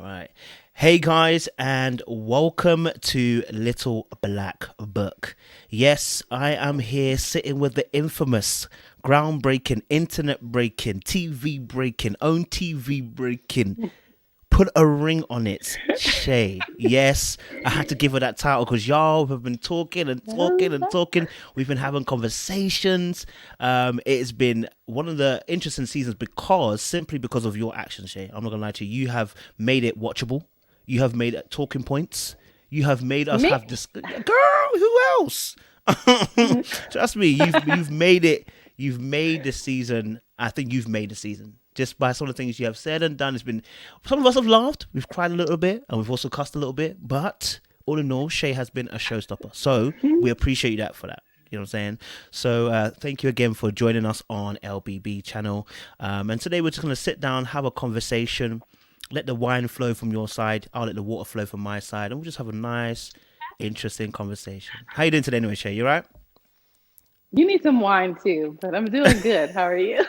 All right. Hey guys, and welcome to Little Black Book. Yes, I am here sitting with the infamous, groundbreaking, internet breaking, TV breaking, own TV breaking. Put a ring on it, Shay. Yes, I had to give her that title because y'all have been talking and talking and talking. We've been having conversations. It's been one of the interesting seasons simply because of your actions, Shay. I'm not gonna lie to you. You have made it watchable. You have made it talking points. You have made us have this. Girl, who else? Trust me, you've made it. You've made the season. I think you've made the season. Just by some of the things you have said and done. It's been, some of us have laughed, we've cried a little bit, and we've also cussed a little bit, but all in all, Shay has been a showstopper. So we appreciate that for that. You know what I'm saying? So thank you again for joining us on LBB channel. And today we're just going to sit down, have a conversation, let the wine flow from your side, I'll let the water flow from my side, and we'll just have a nice, interesting conversation. How you doing today anyway, Shay? You all right? You need some wine too, but I'm doing good. How are you?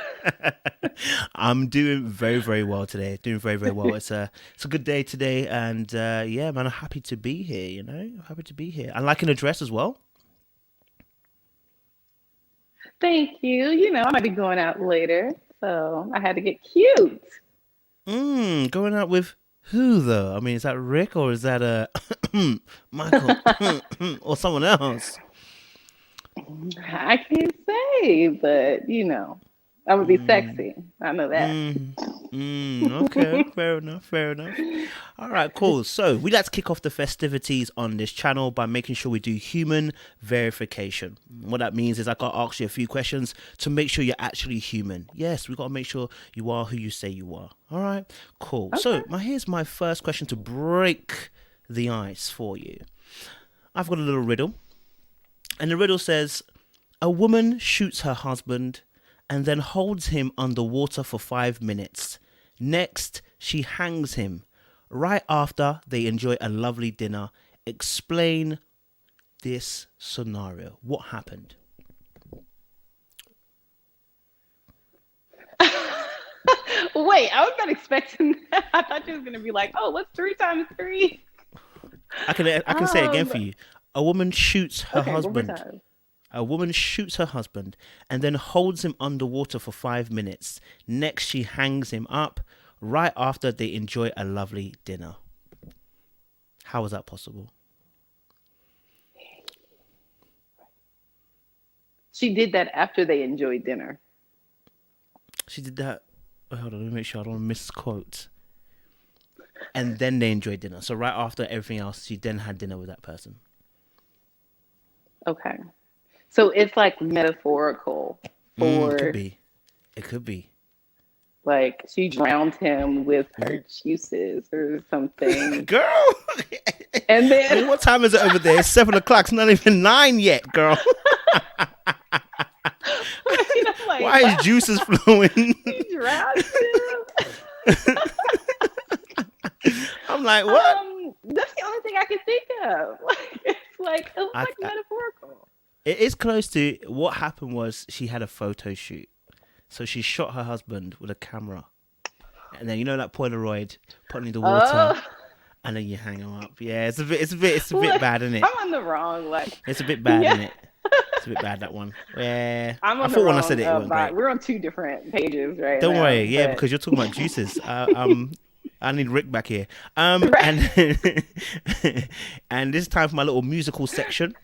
I'm doing very, very well today. Doing very, very well. It's a good day today, and yeah, man, I'm happy to be here. You know, I'm happy to be here. I like an dress as well. Thank you. You know, I might be going out later, so I had to get cute. Going out with who though? I mean, is that Rick or is that Michael or someone else? I can't say, but you know, I would be sexy. I know that. Okay, fair enough, fair enough. All right, cool. So we like to kick off the festivities on this channel by making sure we do human verification. What that means is I got to ask you a few questions to make sure you're actually human. Yes, we got to make sure you are who you say you are. All right, cool. Okay. So here's my first question to break the ice for you. I've got a little riddle. And the riddle says, a woman shoots her husband and then holds him underwater for 5 minutes. Next, she hangs him. Right after, they enjoy a lovely dinner. Explain this scenario. What happened? Wait, I was not expecting that. I thought you was gonna be like, "Oh, what's 3 times 3?" I can say it again for you. A woman shoots her Okay, one more husband. time. A woman shoots her husband and then holds him underwater for 5 minutes. Next, she hangs him up. Right after, they enjoy a lovely dinner. How is that possible? She did that after they enjoyed dinner. She did that. Oh, hold on, let me make sure I don't misquote. And then they enjoyed dinner. So right after everything else, she then had dinner with that person. Okay, so it's like metaphorical It could for be. It could be. like she drowned him with her juices or something. Girl! And I then mean, what time is it over there? It's 7 o'clock. It's not even 9 yet, girl. I'm like, Why is juices flowing? she drowned him. I'm like, what? That's the only thing I can think of. It was like metaphorical. It is close to what happened was she had a photo shoot. So she shot her husband with a camera. And then, you know, that Polaroid, put it in the water, and then you hang him up. Yeah, it's a bit bad, isn't it? I'm on the wrong, It's a bit bad, isn't it? It's a bit bad, that one. Yeah. I'm on I the thought wrong, when I said it wasn't great. We're on 2 different pages right Don't now. worry, yeah, but- because you're talking about juices. I need Rick back here. Right. And this time for my little musical section.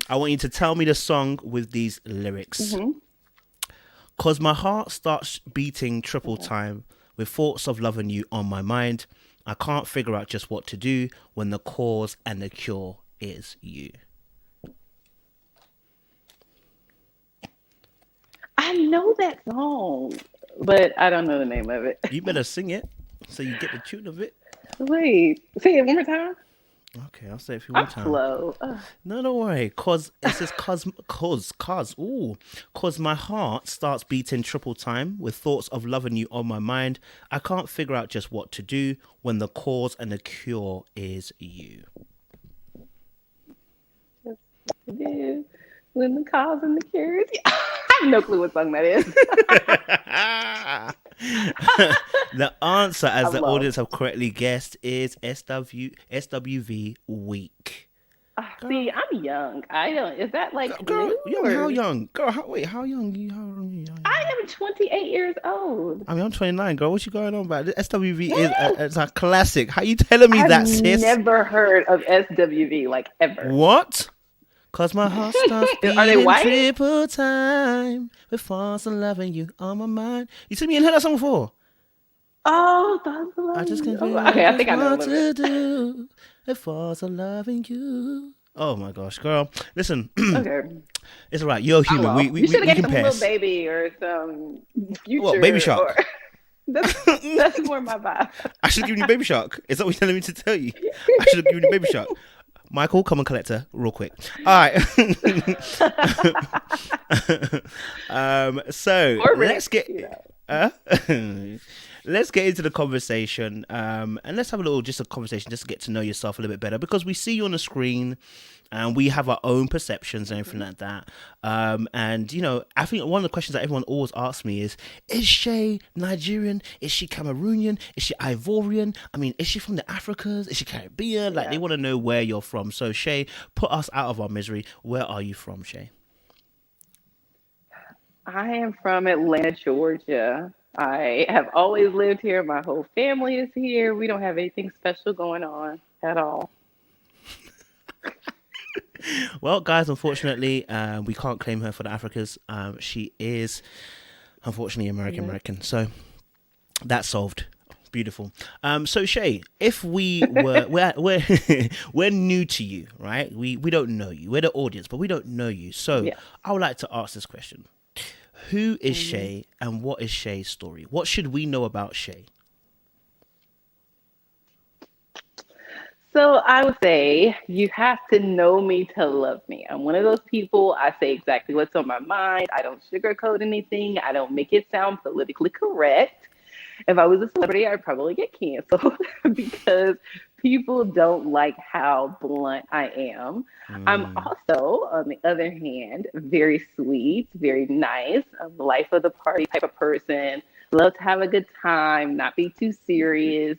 I want you to tell me the song with these lyrics. Mm-hmm. Cause my heart starts beating triple time with thoughts of loving you on my mind. I can't figure out just what to do when the cause and the cure is you. I know that song, but I don't know the name of it. You better sing it so you get the tune of it. Wait, say it one more time. Okay, I'll say it for you one I'm time. slow. Ugh. No, don't worry. Cause it says cause my heart starts beating triple time with thoughts of loving you on my mind. I can't figure out just what to do when the cause and the cure is you. When the cause and the cure is I have no clue what song that is. The answer, I as the love. audience have correctly guessed, is SWV week. See, Girl, I'm young. I don't. Is that like girl, new young, how or? young? Girl, wait, how young? How old are you? How young? I am 28 years old. I mean, I'm 29, girl. What you going on about? The SWV is What? it's a classic. How you telling me I've that, sis? never heard of SWV like ever. What? Cause my heart starts Are they beating white? triple time with false and loving you on my mind. You see me and heard that song before? Oh, that's I just lovely. can't Oh, feel I okay, I just think I know a want little bit. to do with false and loving you. Oh my gosh, girl. Listen, Okay. it's all right. You're Oh human. well, you should have We gave can some little pass. baby or some What, Baby future or Shark? that's that's more my vibe. I should have given you Baby Shark. Is that what you're telling me to tell you? I should have given you Baby Shark. Michael, come and collect her real quick. All right. So Or let's Rick, get you know. uh, let's get into the conversation. And let's have a little just a conversation just to get to know yourself a little bit better because we see you on the screen and we have our own perceptions and everything like that. And you know, I think one of the questions that everyone always asks me is Shay Nigerian? Is she Cameroonian? Is she Ivorian? I mean, is she from the Africas? Is she Caribbean? Like they Yeah. want to know where you're from. So Shay, put us out of our misery. Where are you from, Shay? I am from Atlanta, Georgia. I have always lived here. My whole family is here. We don't have anything special going on at all. Well, guys, unfortunately, we can't claim her for the Africas. She is unfortunately Yeah. American. So that's solved. Beautiful. So Shay, if we're we're new to you, right? We don't know you. We're the audience, but we don't know you. So Yeah. I would like to ask this question: Who is Mhm. Shay, and what is Shay's story? What should we know about Shay? So I would say you have to know me to love me. I'm one of those people, I say exactly what's on my mind. I don't sugarcoat anything. I don't make it sound politically correct. If I was a celebrity, I'd probably get canceled because people don't like how blunt I am. I'm Mm, also, on the other hand, very sweet, very nice, I'm the life of the party type of person. Love to have a good time, not be too serious,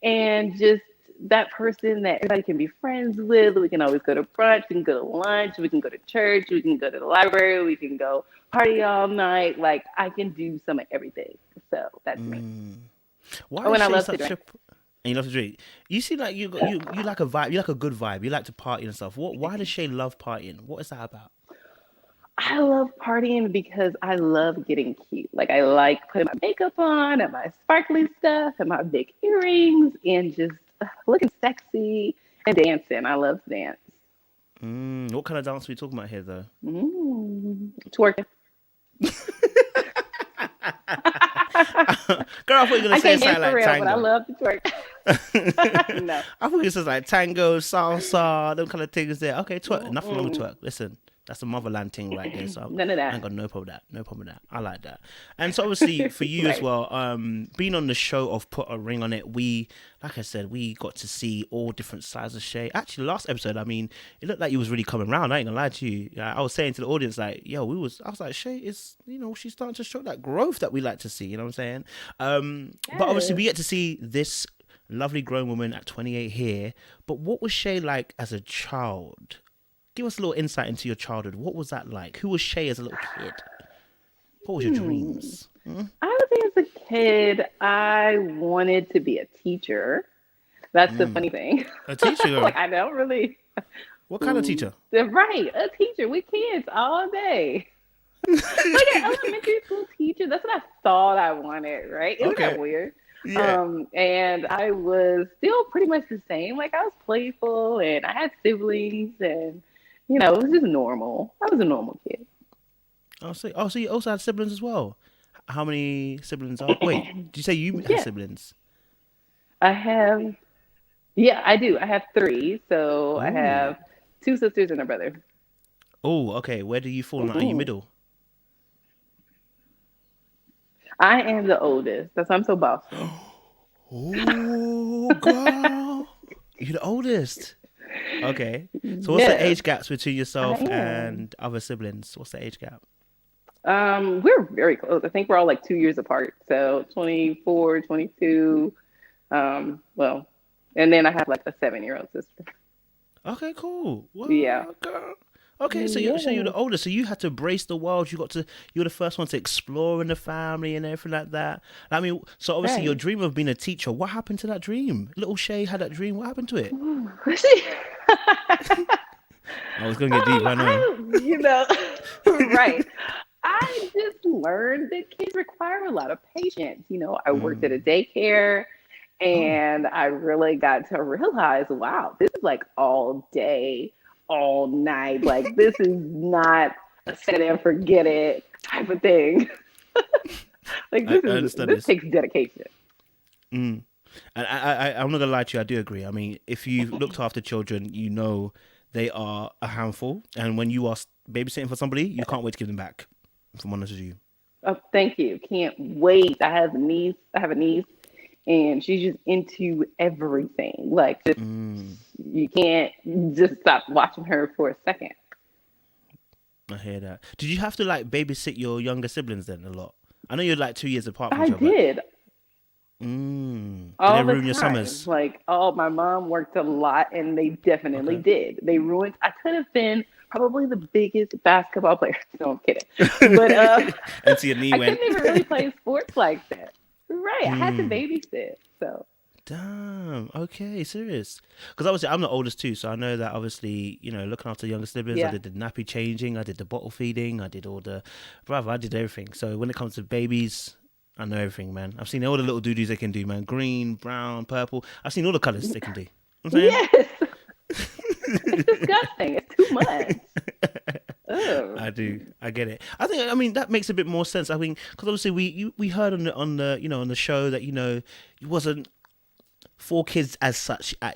and just that person that everybody can be friends with. We can always go to brunch, we can go to lunch, we can go to church, we can go to the library, we can go party all night. Like I can do some of everything. So that's me. mm. Why Oh, is and I Shay love to such a drink. and you love to drink? You seem like you like a vibe. You like a good vibe. You like to party and stuff. What? Why does Shay love partying? What is that about? I love partying because I love getting cute. Like I like putting my makeup on and my sparkly stuff and my big earrings and just looking sexy and dancing. I love to dance. What kind of dance are we talking about here, though? Twerking. Girl, I thought you were gonna I say can't dance something for like real, but I tango. love to twerk. I No. thought it was just like tango, salsa, them kind of things there. Okay, twerk. Nothing wrong with Mm-mm. twerk. Listen, that's a motherland thing right there. So None of I ain't that. got no problem with that. No problem with that. I like that. And so obviously for you as Right. well, being on the show of Put a Ring on It, we, like I said, we got to see all different sides of Shay. Actually, last episode, I mean, it looked like you was really coming around. I ain't gonna lie to you. I was saying to the audience, like, yo, I was like, Shay is, she's starting to show that growth that we like to see. You know what I'm saying? But obviously, Yes. we get to see this lovely grown woman at 28 here. But what was Shay like as a child? Give us a little insight into your childhood. What was that like? Who was Shay as a little kid? What was your Hmm. dreams? Hmm? I would say as a kid, I wanted to be a teacher. That's the funny thing. A teacher? Like I don't really. What kind of teacher? Right, a teacher with kids all day. Like an elementary school teacher. That's what I thought I wanted, right? Isn't that Okay. weird? Yeah. And I was still pretty much the same. Like I was playful and I had siblings and it was just normal. I was a normal kid. So you also had siblings as well. How many siblings are? Wait, did you say you have Yeah, siblings? I have. Yeah, I do. I have three. So I Oh. have two sisters and a brother. Oh, okay. Where do you fall? Are you Mm. middle? I am the oldest. That's why I'm so bossy. Oh, girl. You're the oldest. Okay. So what's the Yes, age gaps between I yourself am. and other siblings? What's the age gap? We're very close. I think we're all like 2 years apart. So 24, 22. Well, and then I have like a 7-year-old sister. Okay, cool. Yeah. Well, girl. Okay, so you're the Yeah. oldest, so you had to brace the world. You're the first one to explore in the family and everything like that. I mean, so obviously your Right. dream of being a teacher. What happened to that dream? Little Shay had that dream. What happened to it? Ooh. I was gonna get deep. I know. I, right. I just learned that kids require a lot of patience. I worked at a Mm. daycare Oh. and I really got to realize, wow, this is like all day, all night. Like, this is not a set it and forget it type of thing. Like, I understand this this. takes dedication. Mm. And I'm not gonna lie to you. I do agree. I mean, if you've looked after children, you know they are a handful. And when you are babysitting for somebody, you can't wait to give them back. If I'm honest with you. Oh, thank you. Can't wait. I have a niece, and she's just into everything. Like, just Mm. you can't just stop watching her for a second. I hear that. Did you have to like babysit your younger siblings then a lot? I know you're like 2 years apart from I each other, but did did they all the ruin your time. summers? Like, oh, my mom worked a lot, and they definitely Okay. did. They ruined. I could have been probably the biggest basketball player. No, I'm kidding. But Until your knee I went. couldn't even really play sports like that. Right. I had to Mm. babysit. So Damn. Okay, serious. Because obviously I'm the oldest too, so I know that obviously looking after younger siblings. I yeah. did the nappy changing, I did the bottle feeding, I did all the, brother. I did everything. So when it comes to babies, I know everything, man. I've seen all the little doo-doos they can do, man. Green, brown, purple. I've seen all the colors they can do. You know what I'm Yes. It's disgusting. It's too much. Oh. I do. I get it. I mean, that makes a bit more sense. I mean, because obviously we heard on the on the show that it wasn't for kids as such at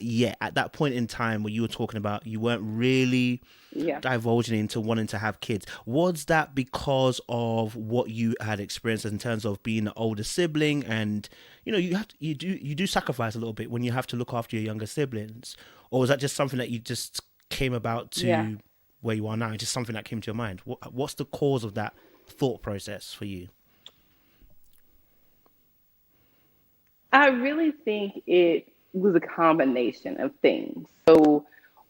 that point in time where you were talking about, you weren't really Yeah. divulging into wanting to have kids. Was that because of what you had experienced in terms of being the older sibling, and you do sacrifice a little bit when you have to look after your younger siblings, or was that just something that you just came about Yeah. to where you are now, just something that came to your mind? What's the cause of that thought process for you? I really think it was a combination of things. So,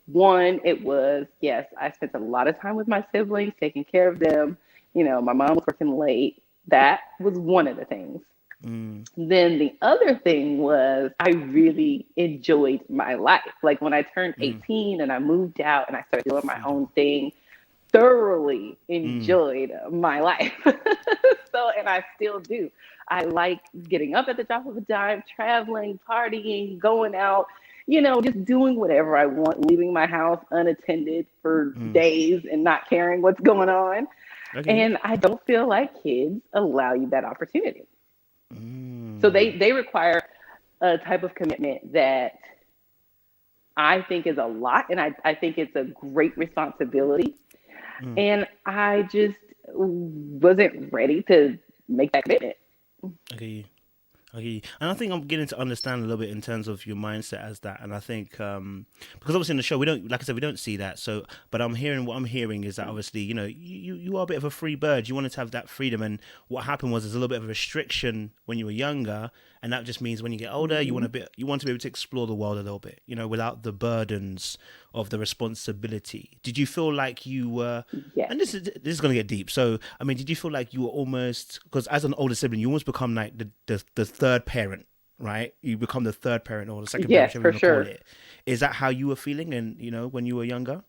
one, it was, yes, I spent a lot of time with my siblings, taking care of them. My mom was working late. That was one of the things. Mm, Then the other thing was I really enjoyed my life. Like, when I turned mm, 18 and I moved out and I started doing my freedom. own thing, thoroughly Mm, enjoyed my life. So, and I still do. I like getting up at the drop of a dime, traveling, partying, going out, just doing whatever I want, leaving my house unattended for mm. days and not caring what's going on. Okay. And I don't feel like kids allow you that opportunity. So they, Mm, they require a type of commitment that I think is a lot. And I think it's a great responsibility. mm. And I just wasn't ready to make that commitment. Okay. Okay, and I think I'm getting to understand a little bit in terms of your mindset as that, and I think because obviously in the show we don't, like I said, we don't see that. So, but what I'm hearing is that obviously you are a bit of a free bird. You wanted to have that freedom, and what happened was there's a little bit of a restriction when you were younger, and that just means when you get older, Hmm. you want to be able to explore the world a little bit, without the burdens of the responsibility. Did you feel like you were? Yes. And this is going to get deep. So, I mean, did you feel like you were almost, because as an older sibling, you almost become like the third parent, right? You become the third parent or the second parent, Yes, whichever you for want to call sure. it. Is that how you were feeling, and when you were younger?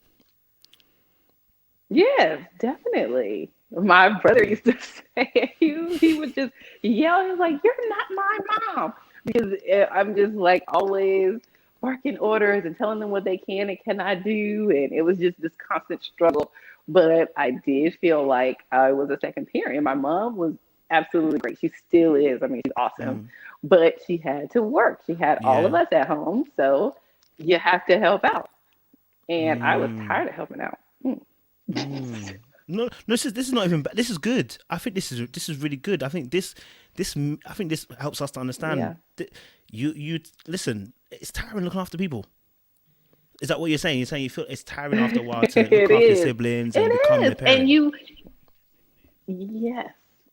Yes, definitely. My brother Okay. used to say he would just yell. He was like, "You're not my mom," because I'm just like always barking orders and telling them what they can and cannot do, and it was just this constant struggle. But I did feel like I was a second parent. And my mom was absolutely great. She still is. I mean, she's awesome, Mm, but she had to work. She had all of yeah. us at home, so you have to help out. And I was Mm, tired of helping out. Mm. mm. No, no. This is not even bad. This is good. I think this is really good. I think this helps us to understand Yeah. that you listen. It's tiring looking after people. Is that what you're saying? You're saying you feel it's tiring after a while to look It after your is. siblings and become It their is. And parent. Yes.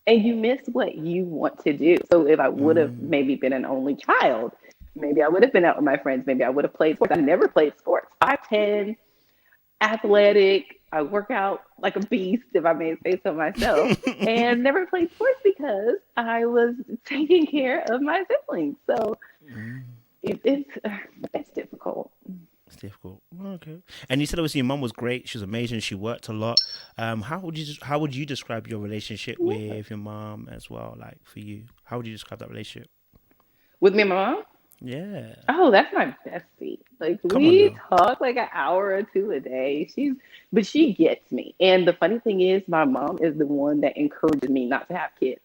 And you miss what you want to do. So if I would have Mm. maybe been an only child, maybe I would have been out with my friends. Maybe I would have played sports. I never played sports. 5'10", athletic. I work out like a beast, if I may say so myself, and never played sports because I was taking care of my siblings. So Mm. it's difficult. It's difficult. Okay. And you said obviously your mum was great. She was amazing. She worked a lot. How would you describe your relationship Yeah. with your mom as well? Like for you, how would you describe that relationship? With me and my mom, Yeah. oh, that's my bestie. Like Come on we now. talk like an hour or two a day. But she gets me. And the funny thing is, my mom is the one that encourages me not to have kids.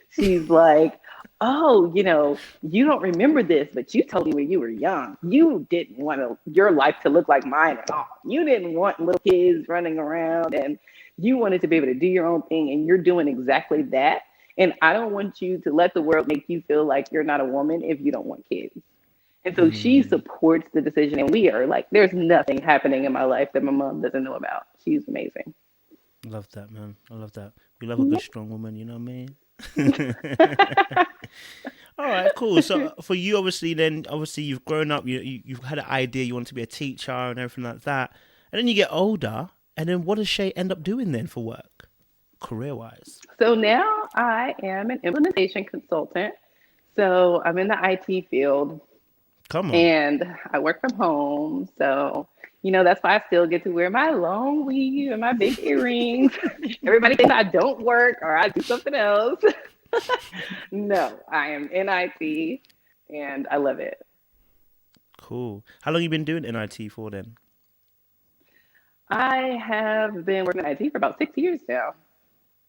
She's like, "Oh, you don't remember this, but you told me when you were young, you didn't want your life to look like mine at all. You didn't want little kids running around, and you wanted to be able to do your own thing, and you're doing exactly that. And I don't want you to let the world make you feel like you're not a woman if you don't want kids." And so she Mm. supports the decision. And we are like, there's nothing happening in my life that my mom doesn't know about. She's amazing. Love that, man. I love that. We love a good, strong woman. You know what I mean? All right, cool. So for you, obviously, then obviously you've grown up. You've had an idea. You want to be a teacher and everything like that. And then you get older. And then what does Shay end up doing then for work, career wise? So now I am an implementation consultant. So I'm in the IT field Come on. and I work from home. So, that's why I still get to wear my long weave and my big earrings. Everybody thinks I don't work or I do something else. No, I am in IT and I love it. Cool. How long you been doing NIT for then? I have been working in IT for about 6 years now.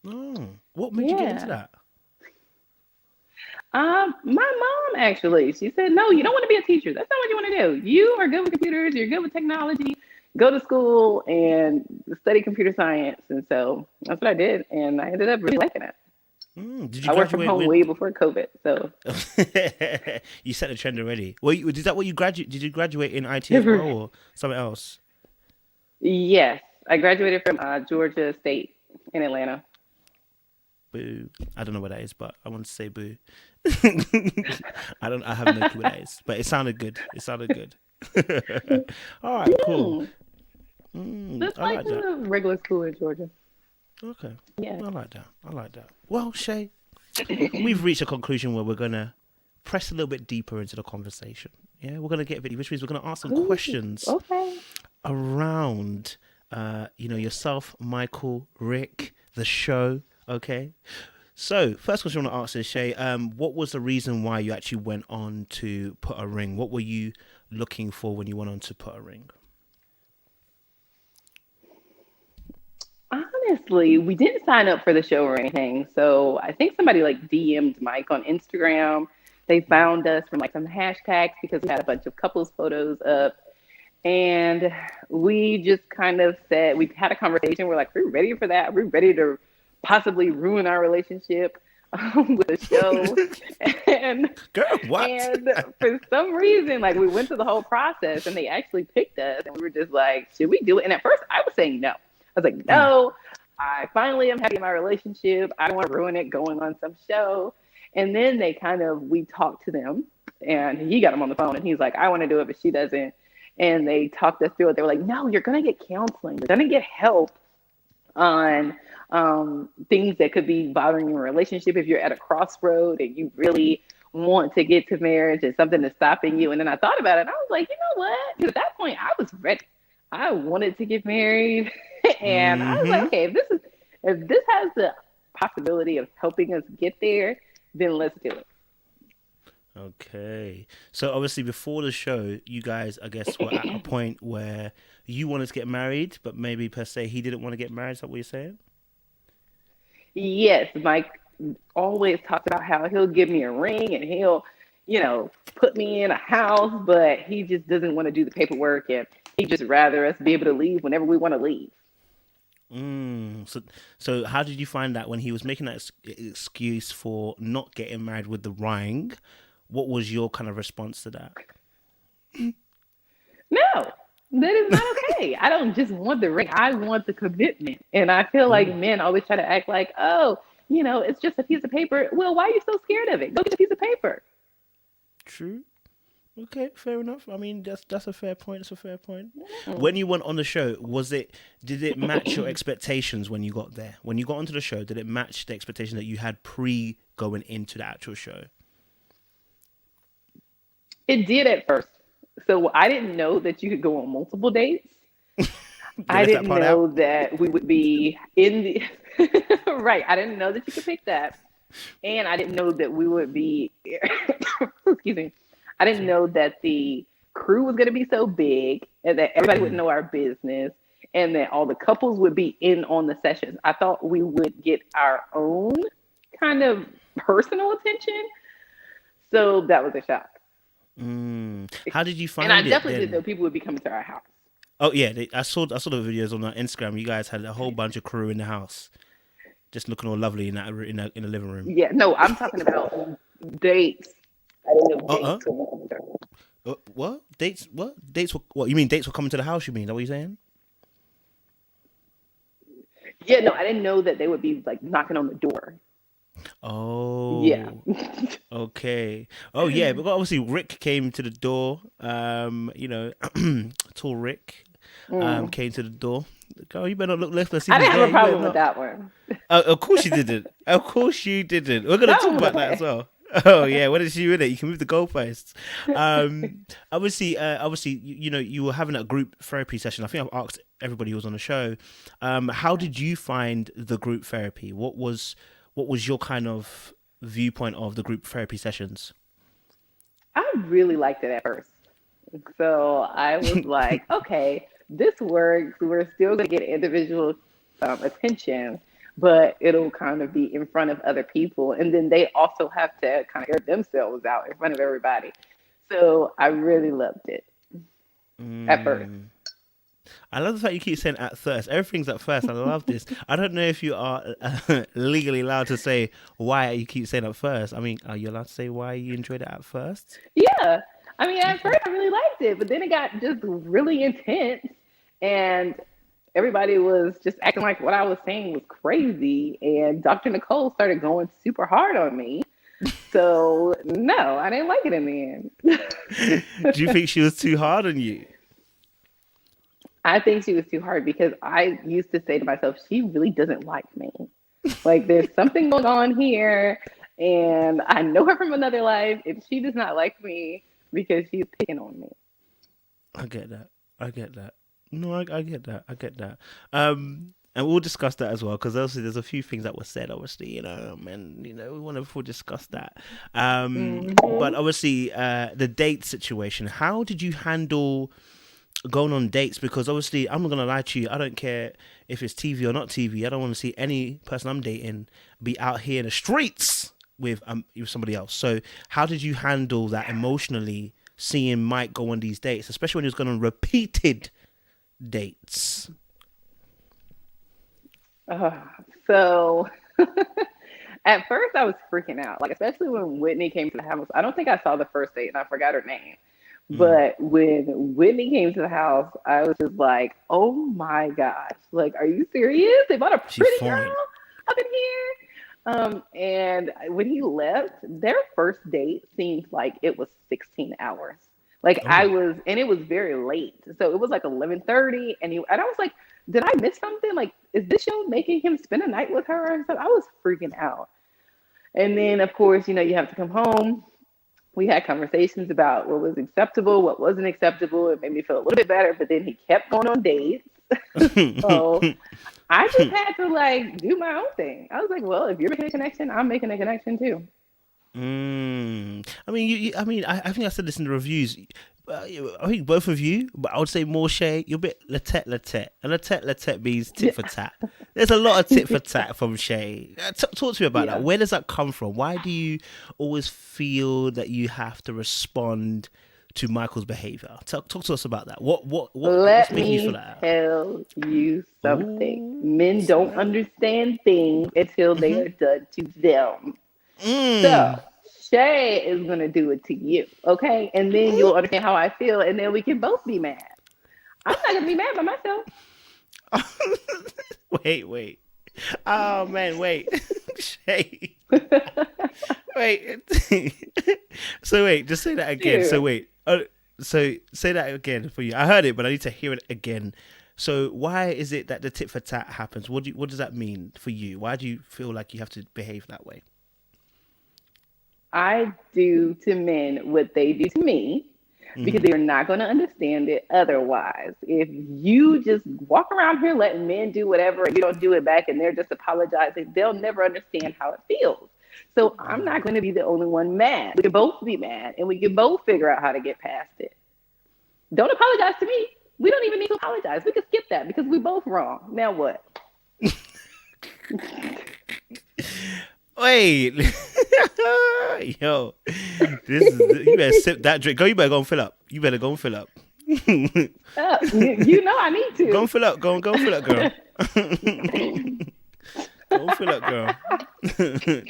Oh, what made you get into Yeah. that? My mom actually, she said, no, you don't want to be a teacher. That's not what you want to do. You are good with computers. You're good with technology. Go to school and study computer science. And so that's what I did. And I ended up really liking it. Did you I worked from graduate home with? way before COVID. So You set the trend already. Well, is that what you graduate? Did you graduate in IT as well, or something else? yes, I graduated from Georgia State in Atlanta. Boo. I don't know what that is, but I want to say boo. I don't. I have no clue what that is, but it sounded good. It sounded good. All right, cool. Hmm. Just I like like that. a regular school in Georgia. Okay, Yeah. I like that. I like that. Well, Shay, we've reached a conclusion where we're gonna press a little bit deeper into the conversation. Yeah, we're gonna get video, which means we're gonna ask some Ooh, questions okay. around, yourself, Michael, Rick, the show. Okay. So, first question I want to ask is, Shay, what was the reason why you actually went on to put a ring? What were you looking for when you went on to put a ring? Honestly, we didn't sign up for the show or anything. So I think somebody like DM'd Mike on Instagram. They found us from like some hashtags because we had a bunch of couples photos up. And we just kind of said, we had a conversation. We're like, we're ready for that. We're ready to possibly ruin our relationship with a show. And, Girl, what? and for some reason, like we went through the whole process and they actually picked us. And we were just like, should we do it? And at first I was saying no. I was like, Mm. no, I finally am happy in my relationship. I don't want to ruin it going on some show. And then we talked to them and he got him on the phone and he's like, I want to do it, but she doesn't. And they talked us through it. They were like, no, you're going to get counseling. You're going to get help on things that could be bothering your relationship if you're at a crossroad and you really want to get to marriage and something is stopping you. And then I thought about it and I was like, you know what? 'Cause at that point, I was ready. I wanted to get married. And I was like, Mm-hmm. okay, if this has the possibility of helping us get there, then let's do Okay. So obviously before the show, you guys, I guess, were at a it. point where you wanted to get married, but maybe per se he didn't want to get married. Is that what you're saying? Yes, Mike always talks about how he'll give me a ring and he'll, put me in a house, but he just doesn't want to do the paperwork and he just rather us be able to leave whenever we want to leave. So how did you find that when he was making that excuse for not getting married with the ring? What was your kind of response to that? No, that is not okay. I don't just want the ring. I want the commitment. And I feel like men always try to act like, oh, it's just a piece of paper. Well, why are you so scared of it? Go get a piece of paper. True. Okay, fair enough. I mean, that's a fair point. It's a fair point. When you went on the show, did it match your expectations when you got there? When you got onto the show, did it match the expectation that you had pre going into the actual show? It did at first. So I didn't know that you could go on multiple dates. I didn't know that we would be in the right. I didn't know that you could pick that, and I didn't know that we would be. Excuse me. I didn't know that the crew was going to be so big, and that everybody would know our business, and that all the couples would be in on the sessions. I thought we would get our own kind of personal attention, so that was a shock. How did you find it? And I definitely didn't know people would be coming to our house. Oh yeah, I saw the videos on Instagram. You guys had a whole bunch of crew in the house, just looking all lovely in the living room. Yeah, no, I'm talking about dates. I didn't know dates. What dates? What dates? What you mean? Dates were coming to the house? You mean? Is that what you're saying? Yeah, no, I didn't know that they would be like knocking on the door. Oh yeah. Okay. Oh yeah, but obviously Rick came to the door. Tall Rick came to the door. Oh, you better not look left. I didn't have a problem with that one. Of course you didn't. Of course you didn't. We're gonna talk about that as well. Oh yeah, when is she in it? You can move the goalposts. Obviously, you were having a group therapy session. I think I've asked everybody who was on the show. How did you find the group therapy? What was your kind of viewpoint of the group therapy sessions? I really liked it at first. So I was like, okay, this works. We're still going to get individual attention, but it'll kind of be in front of other people. And then they also have to kind of air themselves out in front of everybody. So I really loved it at first. I love the fact you keep saying at first. Everything's at first. I love this. I don't know if you are legally allowed to say why you keep saying at first. I mean, are you allowed to say why you enjoyed it at first? Yeah. I mean, at first I really liked it, but then it got just really intense and everybody was just acting like what I was saying was crazy. And Dr. Nicole started going super hard on me. So, no, I didn't like it in the end. Do you think she was too hard on you? I think she was too hard because I used to say to myself, she really doesn't like me. Like, there's something going on here, and I know her from another life, and she does not like me because she's picking on me. I get that. No, I get that. And we'll discuss that as well, because obviously there's a few things that were said, obviously, and we want to discuss that. But obviously, the date situation, how did you handle going on dates? Because obviously, I'm not going to lie to you, I don't care if it's TV or not TV. I don't want to see any person I'm dating be out here in the streets with somebody else. So how did you handle that emotionally, seeing Mike go on these dates, especially when he was going on repeated dates? So at first I was freaking out, like, especially when Whitney came to the house. I don't think I saw the first date and I forgot her name. But when Whitney came to the house, I was just like, oh my gosh, like, are you serious? They bought a pretty girl up in here. And when he left, their first date seemed like it was 16 hours. Like and it was very late. So it was like 11:30 and I was like, did I miss something? Like, is this show making him spend a night with her or something? I was freaking out. And then of course, you have to come home. We had conversations about what was acceptable, what wasn't acceptable. It made me feel a little bit better, but then he kept going on dates. So I just had to do my own thing. I was like, well, if you're making a connection, I'm making a connection too. I mean, I think I said this in the reviews. I think both of you, but I would say more Shay, you're a bit tit-for-tat. And tit-for-tat means tit-for-tat. There's a lot of tit-for-tat from Shay. Talk to me about that. Where does that come from? Why do you always feel that you have to respond to Michael's behavior? Talk to us about that. What's making you feel that? Let me tell you something. Men don't understand things until they are done to them. So Shay is going to do it to you, okay? And then you'll understand how I feel, and then we can both be mad. I'm not gonna be mad by myself. Wait. Oh man, wait. Shay. Wait. So wait, just say that again. So Shoot. wait. So say that again for you. I heard it, but I need to hear it again. So why is it that the tit for tat happens? What does that mean for you? Why do you feel like you have to behave that way? I do to men what they do to me because Mm-hmm. they're not going to understand it otherwise. If you just walk around here letting men do whatever and you don't do it back and they're just apologizing, they'll never understand how it feels. So I'm not going to be the only one mad. We can both be mad and we can both figure out how to get past it. Don't apologize to me. We don't even need to apologize. We can skip that because we both wrong. Now what? Wait, yo, this is you better sip that drink. Go, you better go and fill up. You better go and fill up. You know I need Go to. and fill up. Go and fill up, girl. Go and fill up, girl.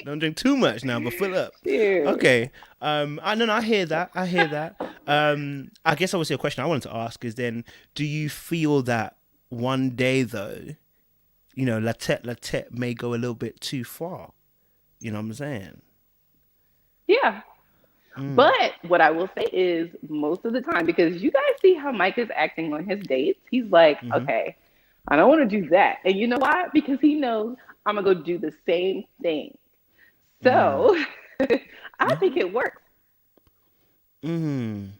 Don't drink too much now, but fill up. Shoot. Okay. I know. I hear that. I hear that. I guess obviously a question I wanted to ask is then, do you feel that one day though, la tete may go a little bit too far? You know what I'm saying? Yeah. But what I will say is most of the time, because you guys see how Mike is acting on his dates, he's like, Mm-hmm. okay, I don't want to do that. And you know why? Because he knows I'm going to go do the same thing. Mm. So I think Mm-hmm. it works. Mm.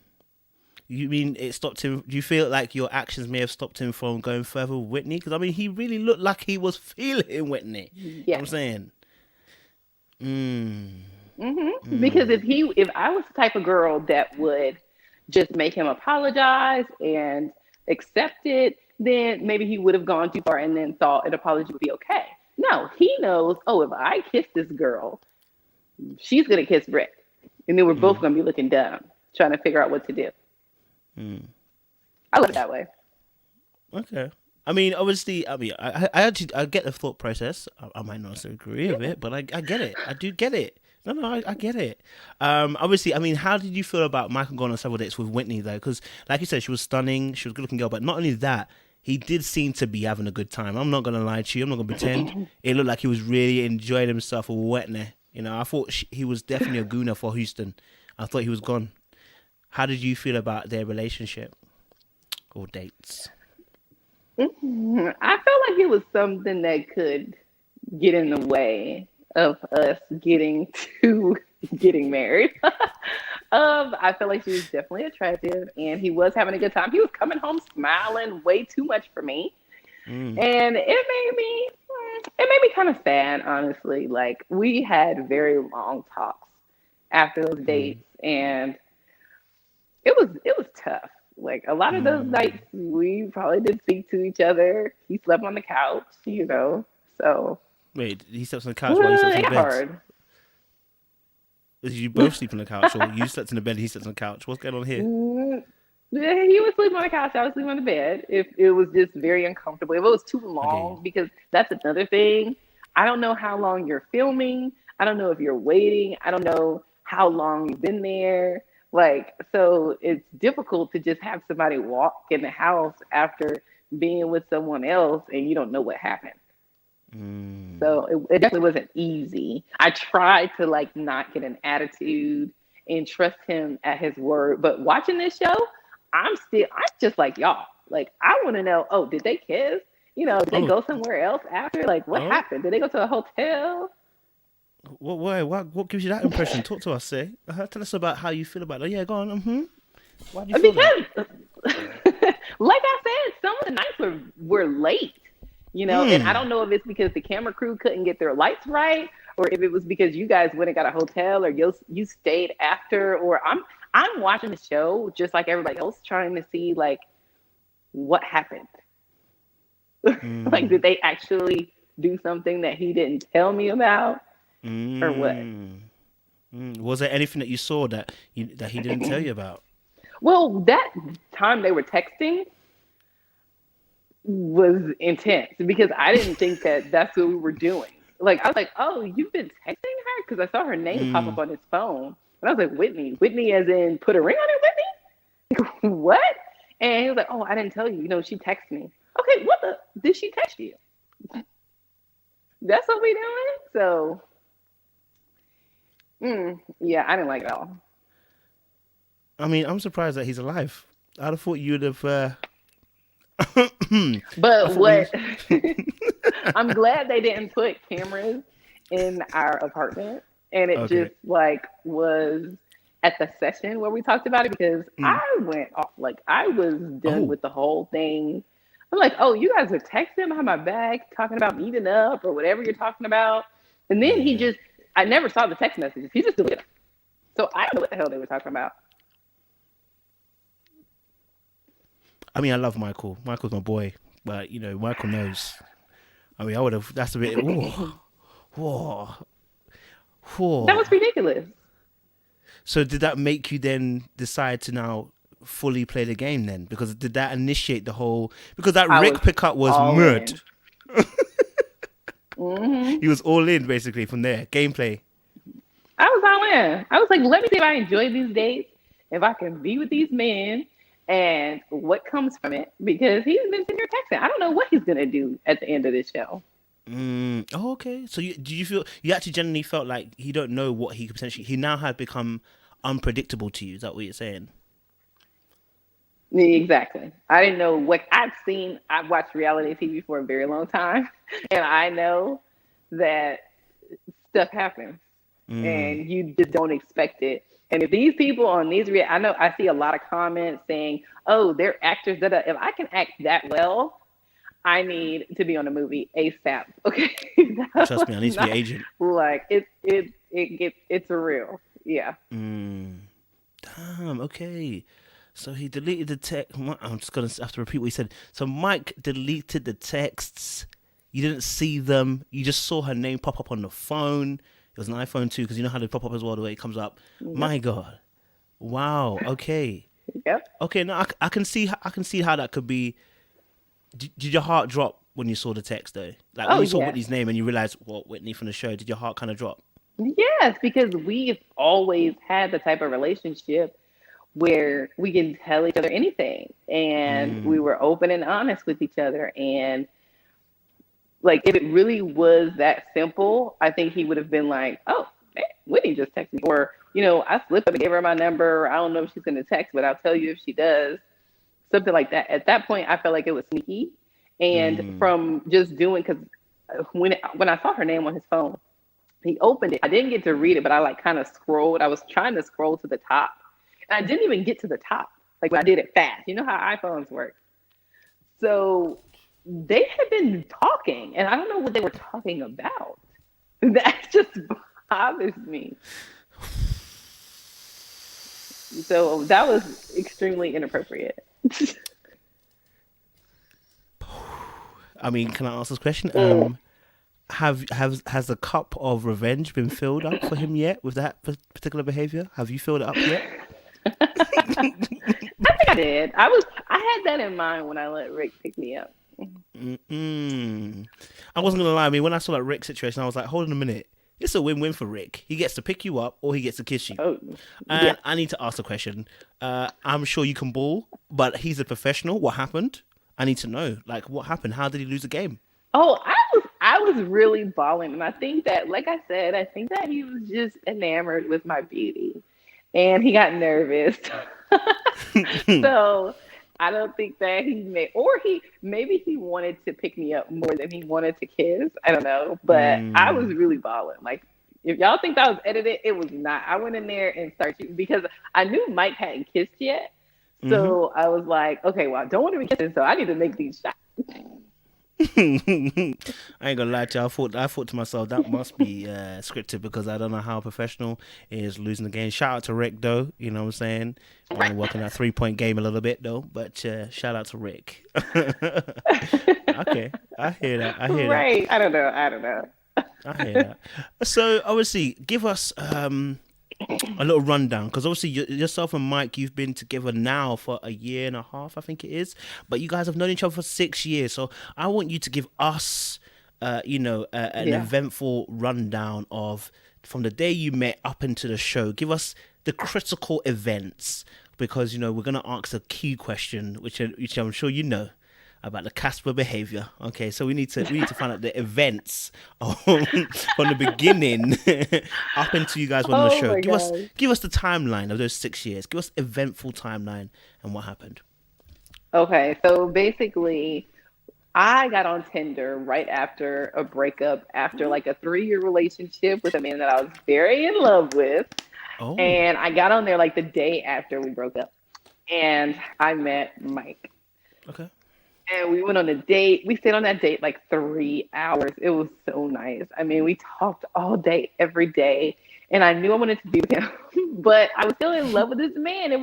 You mean it stopped him? Do you feel like your actions may have stopped him from going further with Whitney? Because I mean, he really looked like he was feeling Whitney. You know what Yes. I'm saying? Mm. Because Mm. if I was the type of girl that would just make him apologize and accept it, then maybe he would have gone too far and then thought an apology would be okay. No, he knows, oh, if I kiss this girl, she's gonna kiss Rick. And then we're both Mm. gonna be looking dumb, trying to figure out what to do. Mm. I look it that way. Okay. I mean, obviously, I actually I get the thought process. I might not necessarily agree with it, but I get it. I do get it. No, I get it. Obviously, I mean, how did you feel about Michael going on several dates with Whitney though? Because, like you said, she was stunning. She was a good-looking girl, but not only that, he did seem to be having a good time. I'm not gonna lie to you. I'm not gonna pretend. It looked like he was really enjoying himself with Whitney. I thought he was definitely a gooner for Houston. I thought he was gone. How did you feel about their relationship or dates? I felt like it was something that could get in the way of us getting to getting married. I felt like she was definitely attractive and he was having a good time. He was coming home smiling way too much for me. Mm. And it made me kind of sad, honestly. Like we had very long talks after those Mm. dates and it was tough. Like a lot of those Mm. nights we probably did speak to each other. He slept on the couch. So Wait, he slept on the couch while you slept on it the got bed? hard. Did you both sleep on the couch, or you slept in the bed and he slept on the couch? What's going on here? Mm, yeah, he would sleep on the couch. I would sleep on the bed. If it was just very uncomfortable. If it was too Okay. long, because that's another thing. I don't know how long you're filming. I don't know if you're waiting. I don't know how long you've been there. Like, so it's difficult to just have somebody walk in the house after being with someone else and you don't know what happened. Mm. So it definitely wasn't easy. I tried to like not get an attitude and trust him at his word. But watching this show, I'm just like y'all. Like I want to know, oh, did they kiss? Did they Oh, go somewhere else after? Like what oh. happened? Did they go to a hotel? What? Why? What gives you that impression? Talk to us, say. Tell us about how you feel about it. Yeah, go on. Why do you feel that? Because like I said, some of the nights were late. And I Mm. don't know if it's because the camera crew couldn't get their lights right, or if it was because you guys went and got a hotel, or you stayed after, or I'm watching the show just like everybody else, trying to see like what happened. Like, Mm. did they actually do something that he didn't tell me about, or what? Mm. Mm. Was there anything that you saw that he didn't tell you about? Well, that time they were texting was intense because I didn't think that that's what we were doing. Like I was like, "Oh, you've been texting her?" Because I saw her name pop up Mm. on his phone, and I was like, "Whitney, Whitney, as in put a ring on it, Whitney? What?" And he was like, "Oh, I didn't tell you. You know, she texted me." Okay, what the? Did she text you? That's what we doing. So, yeah, I didn't like it at all. I mean, I'm surprised that he's alive. I'd have thought you'd have. I But thought we. what? I'm glad they didn't put cameras in our apartment, and it Okay. just like was at the session where we talked about it because Mm. I went off like I was done Oh. with the whole thing. I'm like, oh, you guys are texting behind my back, talking about meeting up or whatever you're talking about, and then he Yeah. just, I never saw the text messages. He just deleted them. So I don't know what the hell they were talking about. I mean, I love Michael. Michael's my boy, but Michael knows. I mean, I would have. That's a bit. Whoa, whoa, That whoa. was ridiculous. So did that make you then decide to now fully play the game then? Because did that initiate the whole? Because that I Rick was pickup was all murd. in. Hmm. He was all in basically from there. Gameplay. I was all in. I was like, let me see if I enjoy these dates, if I can be with these men, and what comes from it. Because he's been sitting here texting. I don't know what he's gonna do at the end of this show. Oh, okay. So did you feel you actually genuinely felt like you don't know what he could potentially? He now had become unpredictable to you. Is that what you're saying? Exactly. I didn't know what I've seen. I've watched reality TV for a very long time, and I know that stuff happens, Mm. and you just don't expect it. And if these people on these, I know I see a lot of comments saying, "Oh, they're actors that if I can act that well, I need to be on a movie ASAP." Okay, that Trust was me, I need to be not agent. like it's real. Yeah. Damn. Okay. So he deleted the text. I'm just gonna have to repeat what he said. So Mike deleted the texts. You didn't see them. You just saw her name pop up on the phone. It was an iPhone too, because you know how they pop up as well the way it comes up. Yep. My God. Wow. Okay. Yep. Okay. No, I can see. I can see how that could be. Did your heart drop when you saw the text though? Like when Oh you saw yes. Whitney's name and you realized, well, Whitney from the show. Did your heart kind of drop? Yes, because we've always had the type of relationship where we can tell each other anything, and we Mm. were open and honest with each other. And like, if it really was that simple, I think he would have been like, "Oh, man, Whitney just texted me," or I slipped up and gave her my number. I don't know if she's going to text, but I'll tell you if she does. Something like that. At that point, I felt like it was sneaky, and Mm. from just doing because when I saw her name on his phone, he opened it. I didn't get to read it, but I like kind of scrolled. I was trying to scroll to the top, and I didn't even get to the top. Like when I did it fast. You know how iPhones work. So they had been talking, and I don't know what they were talking about. That just bothers me. So that was extremely inappropriate. I mean, can I ask this question? Mm. Has the cup of revenge been filled up for him yet with that particular behavior? Have you filled it up yet? I think I did. I had that in mind when I let Rick pick me up. Mm-mm. I wasn't gonna lie. I mean, when I saw that Rick situation, I was like, hold on a minute. It's a win-win for Rick. He gets to pick you up, or he gets to kiss you. Oh, yeah. And I need to ask a question. I'm sure you can ball, but he's a professional. What happened? I need to know. Like, what happened? How did he lose the game? Oh, I was really balling, and I think that, like I said, I think that he was just enamored with my beauty, and he got nervous. So I don't think that he made, or maybe he wanted to pick me up more than he wanted to kiss. I don't know, but I was Mm. really balling. Like, if y'all think that was edited, it was not. I went in there and started shooting because I knew Mike hadn't kissed yet. Hmm. So I was like, okay, well, I don't want to be kissing, so I need to make these shots. I ain't gonna lie to you. I thought to myself that must be scripted because I don't know how professional is losing the game. Shout out to Rick though. You know what I'm saying? Might be working that 3 point game a little bit though, but shout out to Rick. Okay, I hear that. I hear that. Right. I don't know. I don't know. I hear that. So obviously, give us a little rundown because obviously yourself and Mike, you've been together now for a year and a half, I think it is, but you guys have known each other for 6 years. So I want you to give us an Yeah. eventful rundown of from the day you met up into the show. Give us the critical events because we're gonna ask a key question, which I'm sure you know about the Casper behavior. Okay, so we need to find out the events from the beginning up until you guys went on the Oh show. my Give us gosh. the timeline of those 6 years. Give us eventful timeline and what happened. Okay, so basically, I got on Tinder right after a breakup, after like a 3-year relationship with a man that I was very in love with. Oh, And I got on there like the day after we broke up. And I met Mike. okay. And we went on a date. We stayed on that date like 3 hours. It was so nice. I mean, we talked all day, every day. And I knew I wanted to be with him, but I was still in love with this man. I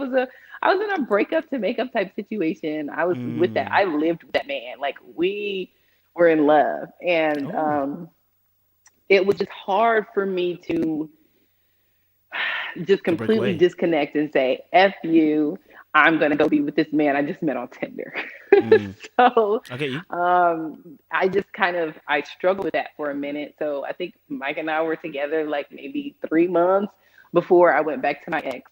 was in a breakup to makeup type situation. I was with that. Mm. I lived with that man. Like we were in love. And Oh, it was just hard for me to just to break completely away. disconnect and say, F you, I'm going to go be with this man I just met on Tinder. Mm. So I get you. I just I struggled with that for a minute. So I think Mike and I were together like maybe 3 months before I went back to my ex.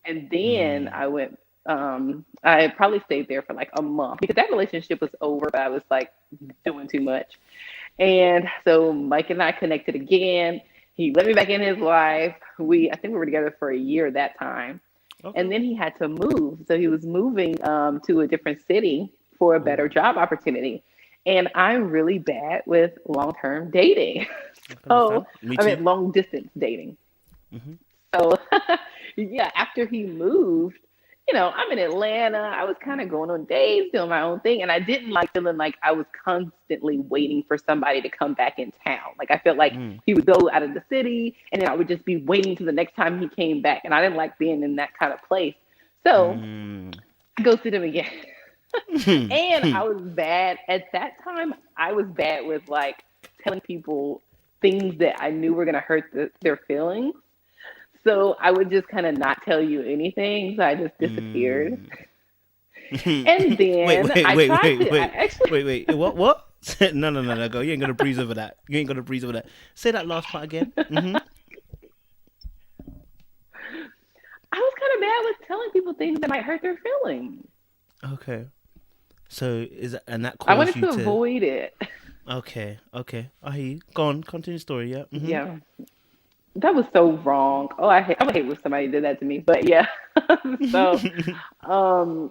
And then Mm. I probably stayed there for like a month because that relationship was over, but I was like doing too much. And so Mike and I connected again. He let me back in his life. I think we were together for a year that time. Okay. And then he had to move. So he was moving to a different city for a better Oh, job opportunity. And I'm really bad with long term dating. I can So, understand. Me I too. mean, long distance dating. Hmm. So, yeah, after he moved, I'm in Atlanta. I was kind of going on dates, doing my own thing. And I didn't like feeling like I was constantly waiting for somebody to come back in town. Like, I felt like Mm. he would go out of the city and then I would just be waiting till the next time he came back. And I didn't like being in that kind of place. So Mm. I ghosted him again. And I was bad at that time. I was bad with like telling people things that I knew were going to hurt their feelings. So I would just kind of not tell you anything. So I just disappeared. Mm. And Wait, then wait, I wait, tried wait, to, I wait, actually, wait, wait. What? What? No, no, no, no. Go. You ain't gonna breeze over that. You ain't gonna breeze over that. Say that last part again. Mm-hmm. I was kind of bad with telling people things that might hurt their feelings. Okay. So is that, and that I caused wanted you to to? avoid it. Okay, okay. I hear you. Go on. Continue the story. Yeah. Mm-hmm. Yeah. That was so wrong. Oh, I would hate if somebody did that to me. But yeah. So,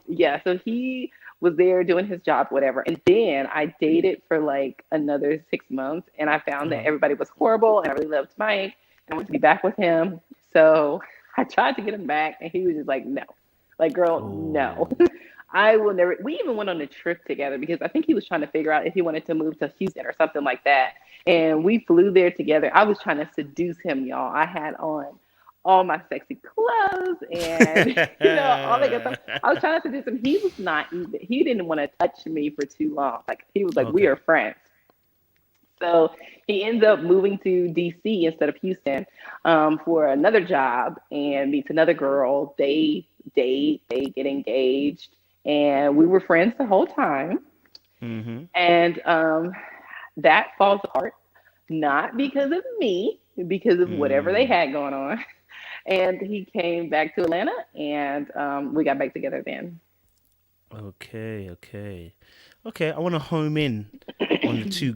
yeah. So he was there doing his job, whatever. And then I dated for like another 6 months, and I found that Uh-huh. everybody was horrible, and I really loved Mike, and I wanted to be back with him. So I tried to get him back, and he was just like, no, like, girl, no. Oh. I will never. We even went on a trip together because I think he was trying to figure out if he wanted to move to Houston or something like that. And we flew there together. I was trying to seduce him, y'all. I had on all my sexy clothes and all that good stuff. I was trying to seduce him. He was not even. He didn't want to touch me for too long. Like he was like, we Okay. are friends. So he ends up moving to DC instead of Houston for another job and meets another girl. They date, they get engaged, and we were friends the whole time. Mm-hmm. And that falls apart, not because of me, because of whatever they Mm. had going on. And he came back to Atlanta, and we got back together then. Okay. Okay. Okay. I want to home in on the two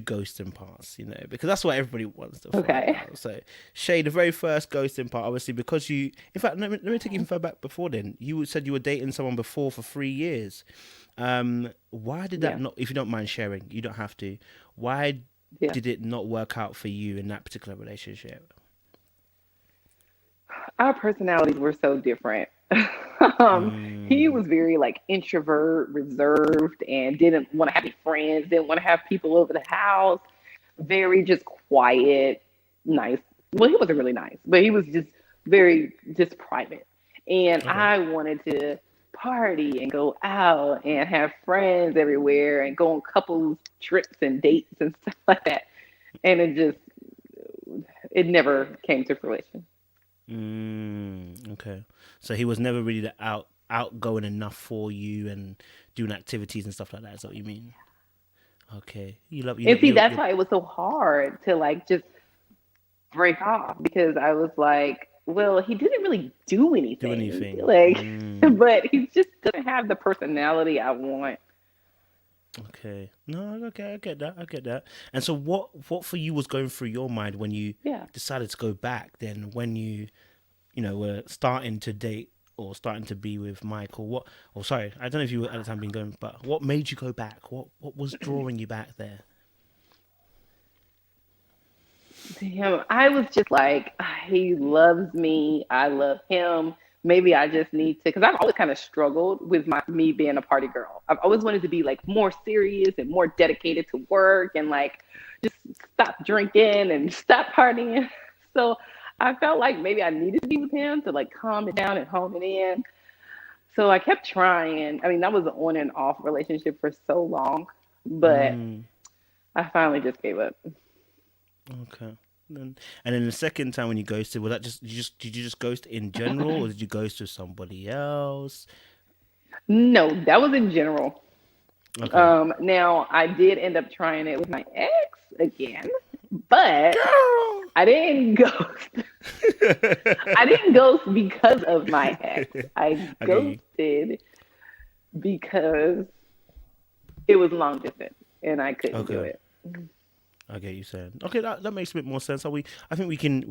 ghosting parts, because that's what everybody wants to find Okay. out. So, Shay, the very first ghosting part, obviously, because in fact, let me take you even further back before then. You said you were dating someone before for 3 years. Why did that Yeah. not? If you don't mind sharing, you don't have to. Why Yeah. did it not work out for you in that particular relationship? Our personalities were so different. He Mm. was very like introvert, reserved, and didn't want to have any friends, didn't want to have people over the house. Very just quiet, nice. Well, he wasn't really nice, but he was just very just private. And Okay. I wanted to party and go out and have friends everywhere and go on couples trips and dates and stuff like that. And it never came to fruition. Okay. So he was never really outgoing enough for you and doing activities and stuff like that. Is that what you mean? Okay. And see, that's You. why it was so hard to like just break off because I was like, well, he didn't really do Do anything. anything. Like, but he just doesn't have the personality I want. Okay. No, okay, I get that. I get that. And so what for you was going through your mind when you Yeah. decided to go back then when you were starting to date or starting to be with Michael? What or sorry, I don't know if you were at the time being going, but what made you go back? What was drawing you back there? Damn, I was just like, he loves me. I love him. Maybe I just need to, because I've always kind of struggled with me being a party girl. I've always wanted to be like more serious and more dedicated to work and like just stop drinking and stop partying. So I felt like maybe I needed to be with him to like calm it down and hone it in. So I kept trying. I mean, that was an on and off relationship for so long, but Mm, I finally just gave up. okay. And then the second time when you ghosted, was that did you just ghost in general or did you ghost to somebody else? No, that was in general. Okay. Now I did end up trying it with my ex again, but Girl. I didn't ghost. I didn't ghost because of my ex. I I get you. ghosted because it was long distance and I couldn't do Okay. it. I get you saying. Okay, that makes a bit more sense. Are we? I think we can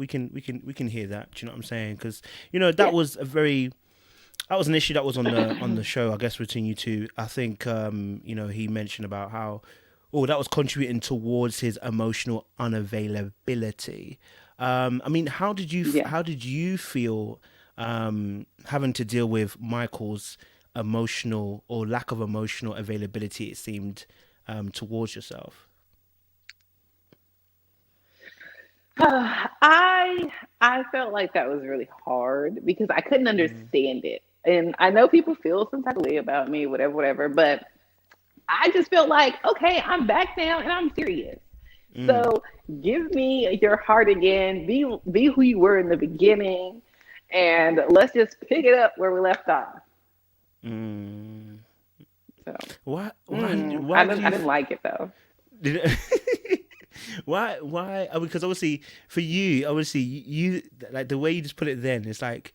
hear that. Do you know what I'm saying? Because that Yeah, was that was an issue that was on the show. I guess between you two. I think he mentioned about how that was contributing towards his emotional unavailability. I mean, yeah. how did you feel having to deal with Michael's emotional or lack of emotional availability? It seemed towards yourself. I felt like that was really hard because I couldn't understand it. And I know people feel some type of way about me, whatever, whatever, but I just felt like, okay, I'm back now and I'm serious. Mm, So give me your heart again. Be who you were in the beginning, and let's just pick it up where we left off. mm. So Why did I you didn't like it though. did, why because obviously for you obviously you like the way you just put it then it's like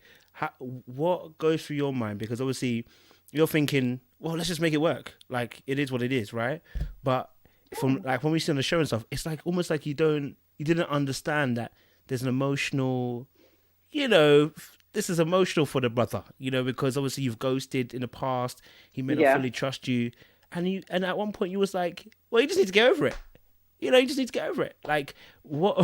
what goes through your mind because obviously you're thinking well let's just make it work like it is what it is, right? But from like when we see on the show and stuff it's like almost like you didn't understand that there's an emotional, you know, this is emotional for the brother, because obviously you've ghosted in the past. He may not Yeah. fully trust you, and at one point you was like, well, you just need to get over it. You just need to get over it. Like what?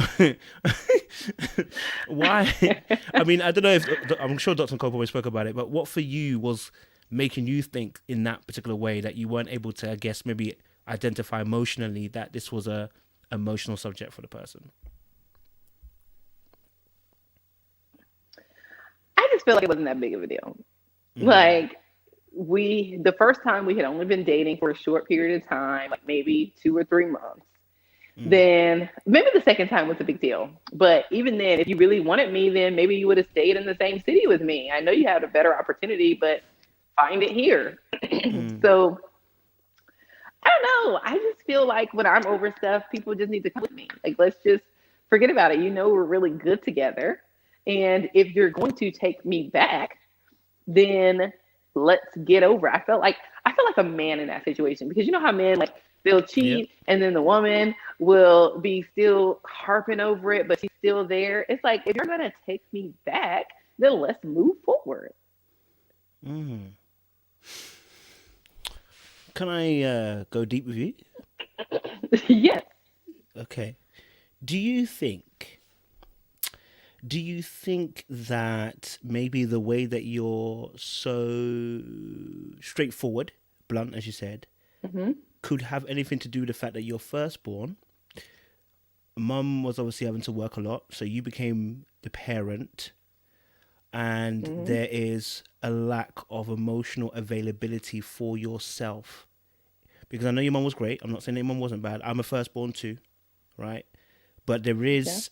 Why? I mean, I don't know if I'm sure Dr. Cope always spoke about it, but what for you was making you think in that particular way that you weren't able to, I guess, maybe identify emotionally that this was a emotional subject for the person. I just feel like it wasn't that big of a deal. Mm, Like the first time we had only been dating for a short period of time, like maybe 2 or 3 months. mm, Then maybe the second time was a big deal. But even then, if you really wanted me, then maybe you would have stayed in the same city with me. I know you had a better opportunity, but find it here. mm. So I don't know. I just feel like when I'm over stuff, people just need to come with me. Like, let's just forget about it. You know, we're really good together. And if you're going to take me back, then let's get over it. I felt like a man in that situation because you know how men like they'll Yep. cheat and then the woman will be still harping over it, but she's still there. It's like if you're gonna take me back, then let's move forward. Mm. Can I go deep with you? Yes. Okay. Do you think? Do you think that maybe the way that you're so straightforward, blunt, as you said, Hmm. could have anything to do with the fact that you're firstborn? Mum was obviously having to work a lot, so you became the parent, and Hmm. there is a lack of emotional availability for yourself. Because I know your mum was great. I'm not saying that your mum wasn't bad. I'm a firstborn too, right? But there Yeah. is,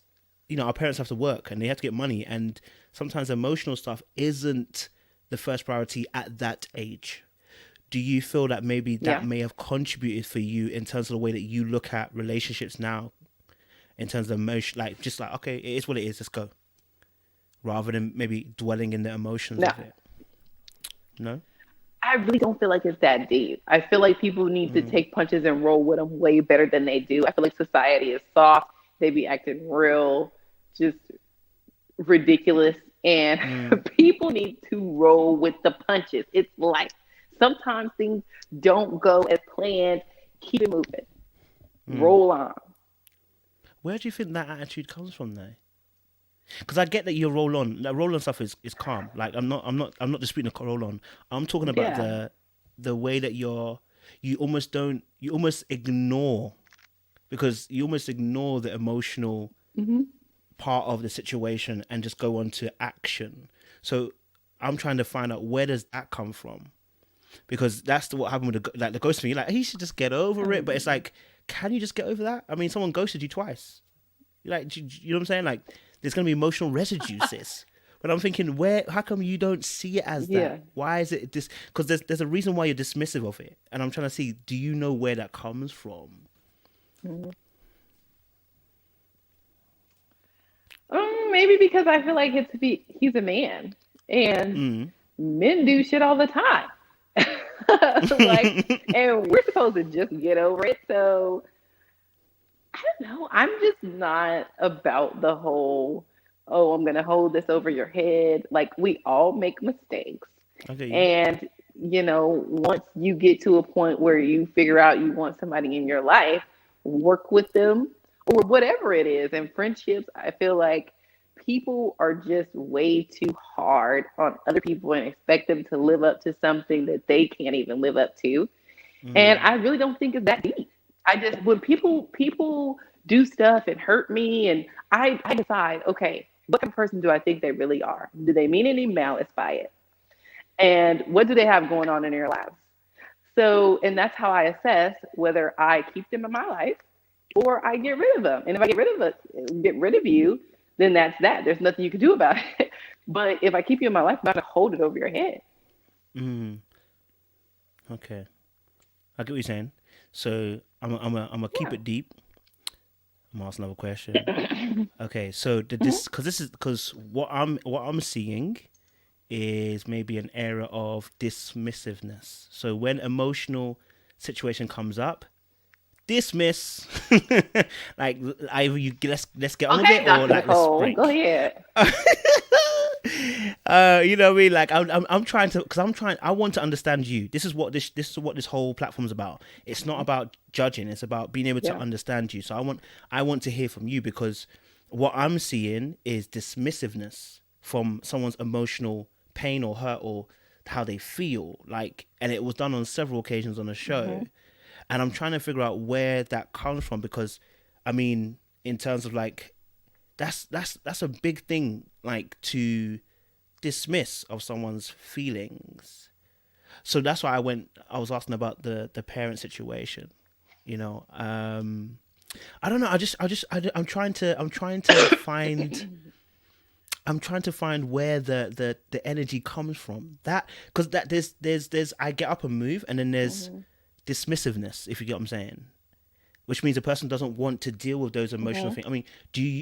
our parents have to work and they have to get money, and sometimes emotional stuff isn't the first priority at that age. Do you feel that maybe that Yeah. may have contributed for you in terms of the way that you look at relationships now, in terms of emotion, like just like okay, it is what it is, let's go. rather than maybe dwelling in the emotions No, of it. No. I really don't feel like it's that deep. I feel like people need to Mm, take punches and roll with them way better than they do. I feel like society is soft. They be acting real, just ridiculous. And mm, people need to roll with the punches. It's life. Sometimes things don't go as planned. Keep it moving. mm. Roll on. Where do you think that attitude comes from, though? Because I get that you roll on. That roll on stuff is calm. Like I'm not disputing the roll on. I'm talking about Yeah. the way that you almost ignore, because you almost ignore the emotional Hmm. part of the situation and just go on to action. So I'm trying to find out, where does that come from? Because that's what happened with the ghost thing. You're like, he should just get over it, but it's like, can you just get over that? I mean, someone ghosted you twice. Like, you know what I'm saying? Like, there's gonna be emotional residue, sis. But I'm thinking, where? How come you don't see it as Yeah. that? Why is it this? Because there's a reason why you're dismissive of it, and I'm trying to see, do you know where that comes from? Mhm. Maybe because I feel like he's a man, and Mm. men do shit all the time. Like, and we're supposed to just get over it. So I don't know. I'm just not about the whole, oh, I'm gonna hold this over your head. Like, we all make mistakes. I get you. And, once you get to a point where you figure out you want somebody in your life, work with them or whatever it is. And friendships, I feel like people are just way too hard on other people and expect them to live up to something that they can't even live up to. And Mm. I really don't think it's that deep. I just, when people do stuff and hurt me, and I decide, okay, what kind of person do I think they really are? Do they mean any malice by it? And what do they have going on in their lives? So, and that's how I assess whether I keep them in my life or I get rid of them. And if I get rid of you, then that's that. There's nothing you can do about it. But if I keep you in my life, I'm not gonna hold it over your head. Mm. Okay, I get what you're saying. So I'm gonna keep Yeah. it deep. I'm gonna ask another question. Okay, so Mhm. because what I'm seeing is maybe an era of dismissiveness. So when emotional situation comes up, dismiss. Like, either you, let's get on with Okay, it, or Dr. like, let's Nicole, go break. ahead. You know what I mean? Like, I'm trying to, because I want to understand you. This is what this whole platform's about. It's not about judging. It's about being able to Yeah. understand you. So I want to hear from you, because what I'm seeing is dismissiveness from someone's emotional pain or hurt, or how they feel. Like, and it was done on several occasions on the show, Hmm. and I'm trying to figure out where that comes from, because, I mean, in terms of like, that's a big thing, like, to dismiss of someone's feelings. So that's why I was asking about the parent situation. You know, I don't know. I'm trying to find where the energy comes from. That, because that there's I get up and move, and then there's Hmm. dismissiveness, if you get what I'm saying, which means a person doesn't want to deal with those emotional Hmm. things. I mean,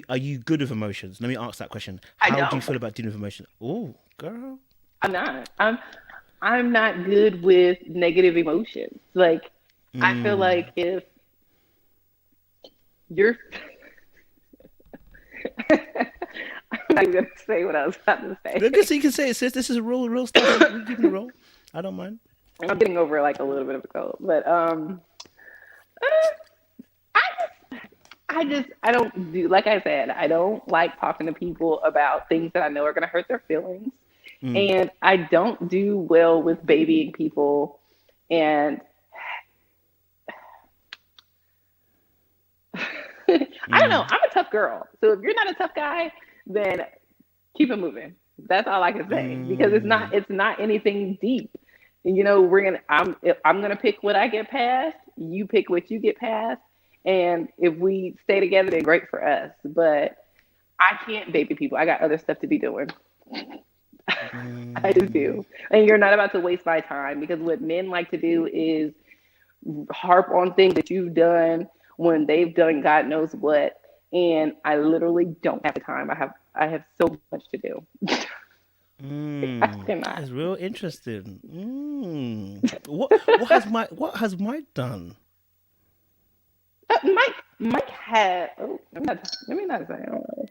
are you good with emotions? Let me ask that question. I How do you don't. feel about dealing with emotions? Oh, girl. I'm not. I'm not good with negative emotions. Like, I feel Mm. like if you're I'm not even gonna say what I was about to I guess say. you can say it, sis. This is real stuff. We keeping it real. I don't mind. I'm getting over like a little bit of a cold, but uh, I I don't do, like I said, I don't like talking to people about things that I know are gonna hurt their feelings, Mm. and I don't do well with babying people, and I don't know. Mm. I'm a tough girl, so if you're not a tough guy, then keep it moving. That's all I can say, because Mm. it's not anything deep. We're gonna I'm gonna pick what I get past. You pick what you get past, and if we stay together, then great for us. But I can't baby people. I got other stuff to be doing. I just Mm. do. And you're not about to waste my time, because what men like to do is harp on things that you've done when they've done God knows what. And I literally don't have the time. I have so much to do. I That cannot. is real interesting. What has Mike done? Mike had. Oh, let me not say. Oh,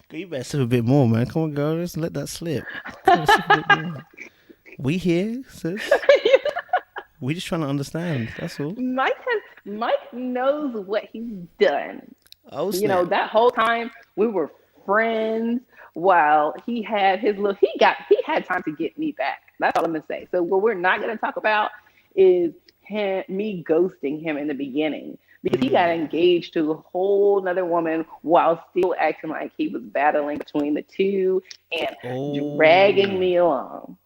Girl, you better sip a bit more, man. Come on, girl. Let's let that slip. Come on, sip a bit more. We here, sis. We just trying to understand. That's all. Mike knows what he's done. Oh snap. That whole time we were friends while he had his little he had time to get me back. That's all I'm gonna say. So what we're not gonna talk about is me ghosting him in the beginning because he got Mm. engaged to a whole nother woman while still acting like he was battling between the two and dragging Oh. me along.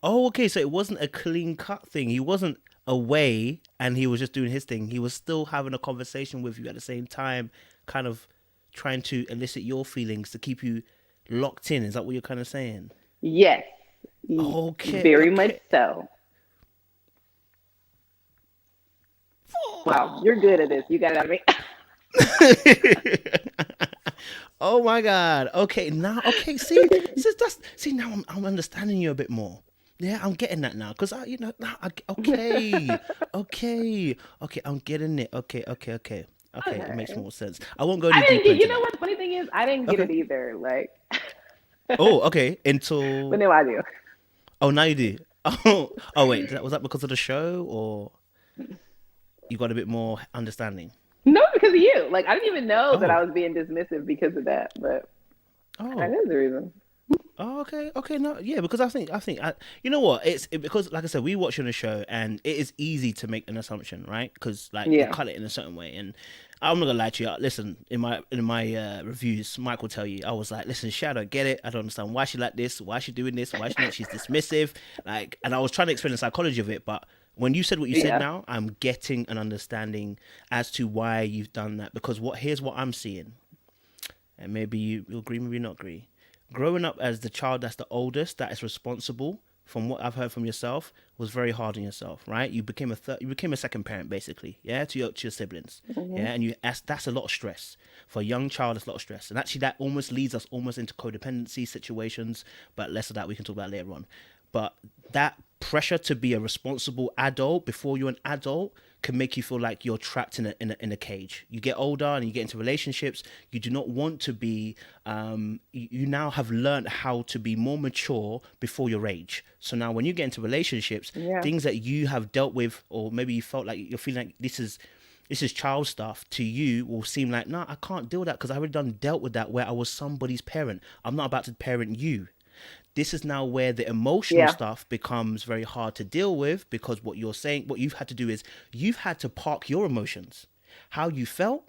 Oh, okay. So it wasn't a clean cut thing. He wasn't away and he was just doing his thing. He was still having a conversation with you at the same time, kind of trying to elicit your feelings to keep you locked in. Is that what you're kind of saying? Yes, Okay, very much okay. so. Wow, you're good at this. You got it out of me. Oh my God. Okay, now, okay, see, now I'm understanding you a bit more. Yeah, I'm getting that now. Because now okay, okay, I'm getting it. Okay, it makes Okay. more sense. I won't go I any didn't deeper get. into You know that. what? The funny thing is, I didn't get Okay. it either. Like, Oh, okay. but Until now I do. oh, now you do. Oh, wait. Was that because of the show, or you got a bit more understanding? No, because of you. Like, I didn't even know that Oh, I was being dismissive because of that. But that oh, is the reason. oh. Okay. No, yeah. Because you know what? Because, like I said, we watch on the show, and it is easy to make an assumption, right? Because like you Yeah. cut it in a certain way, and I'm not gonna lie to you. Listen, in my reviews, Mike will tell you I was like, listen, Shay, I don't get it. I don't understand why she like this. Why she doing this? Why she not? She's dismissive. Like, and I was trying to explain the psychology of it, but when you said what you said Yeah. now, I'm getting an understanding as to why you've done that. Because here's what I'm seeing, and maybe you agree, maybe not agree. Growing up as the child that's the oldest, that is responsible, from what I've heard from yourself, was very hard on yourself, right? You became a second parent, basically, yeah, to your siblings, Hmm. yeah, and that's a lot of stress for a young child. It's a lot of stress, and actually that almost leads us almost into codependency situations. But less of that we can talk about later on. But that pressure to be a responsible adult before you're an adult can make you feel like you're trapped in a cage. You get older and you get into relationships. You do not want to be. You now have learned how to be more mature before your age. So now, when you get into relationships, Yeah. things that you have dealt with, or maybe you felt like you're feeling like this is child stuff to you, will seem like, no, I can't deal with that because I already done dealt with that where I was somebody's parent. I'm not about to parent you. This is now where the emotional Yeah. stuff becomes very hard to deal with, because what you've had to do is you've had to park your emotions, how you felt.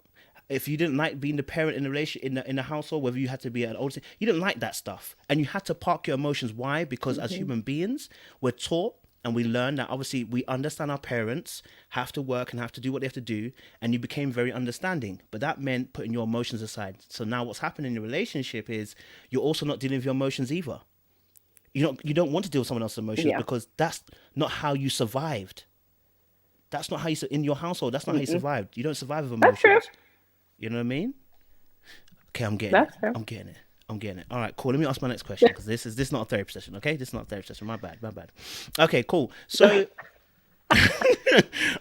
If you didn't like being the parent in the relation in the household, whether you had to be an older, you didn't like that stuff, and you had to park your emotions. Why? Because as Hmm. human beings, we're taught and we learn that obviously we understand our parents have to work and have to do what they have to do, and you became very understanding. But that meant putting your emotions aside. So now what's happening in your relationship is you're also not dealing with your emotions either. You don't want to deal with someone else's emotions Yeah. because that's not how you survived. That's not how in your household. That's not how you Mm-mm. survived. You don't survive with That's true. emotions. You know what I mean? Okay, I'm getting it. That's true. I'm getting it. I'm getting it. All right, cool. Let me ask my next question because this is not a therapy session. Okay, this is not a therapy session. My bad. My bad. Okay, cool. So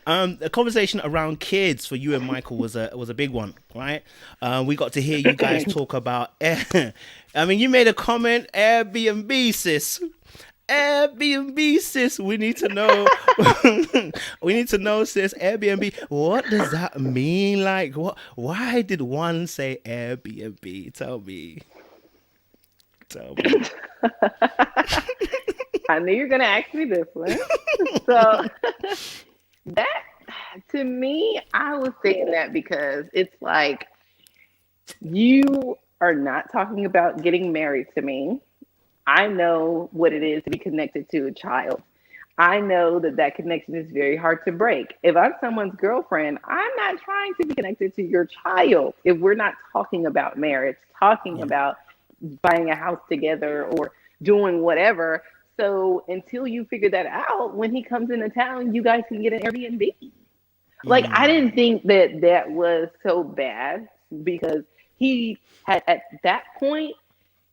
a conversation around kids for you and Michael was a big one, right? We got to hear you guys talk about. I mean, you made a comment, Airbnb, sis. Airbnb, sis. We need to know. We need to know, sis. Airbnb. What does that mean? Like, what? Why did one say Airbnb? Tell me. Tell me. I knew you were gonna ask me this one. So that to me, I was saying that because it's like you are not talking about getting married to me. I know what it is to be connected to a child. I know that that connection is very hard to break. If I'm someone's girlfriend, I'm not trying to be connected to your child. If we're not talking about marriage, talking Yeah. about buying a house together or doing whatever. So until you figure that out, when he comes into town, you guys can get an Airbnb. Like, I Mm. didn't think that that was so bad because he had at that point,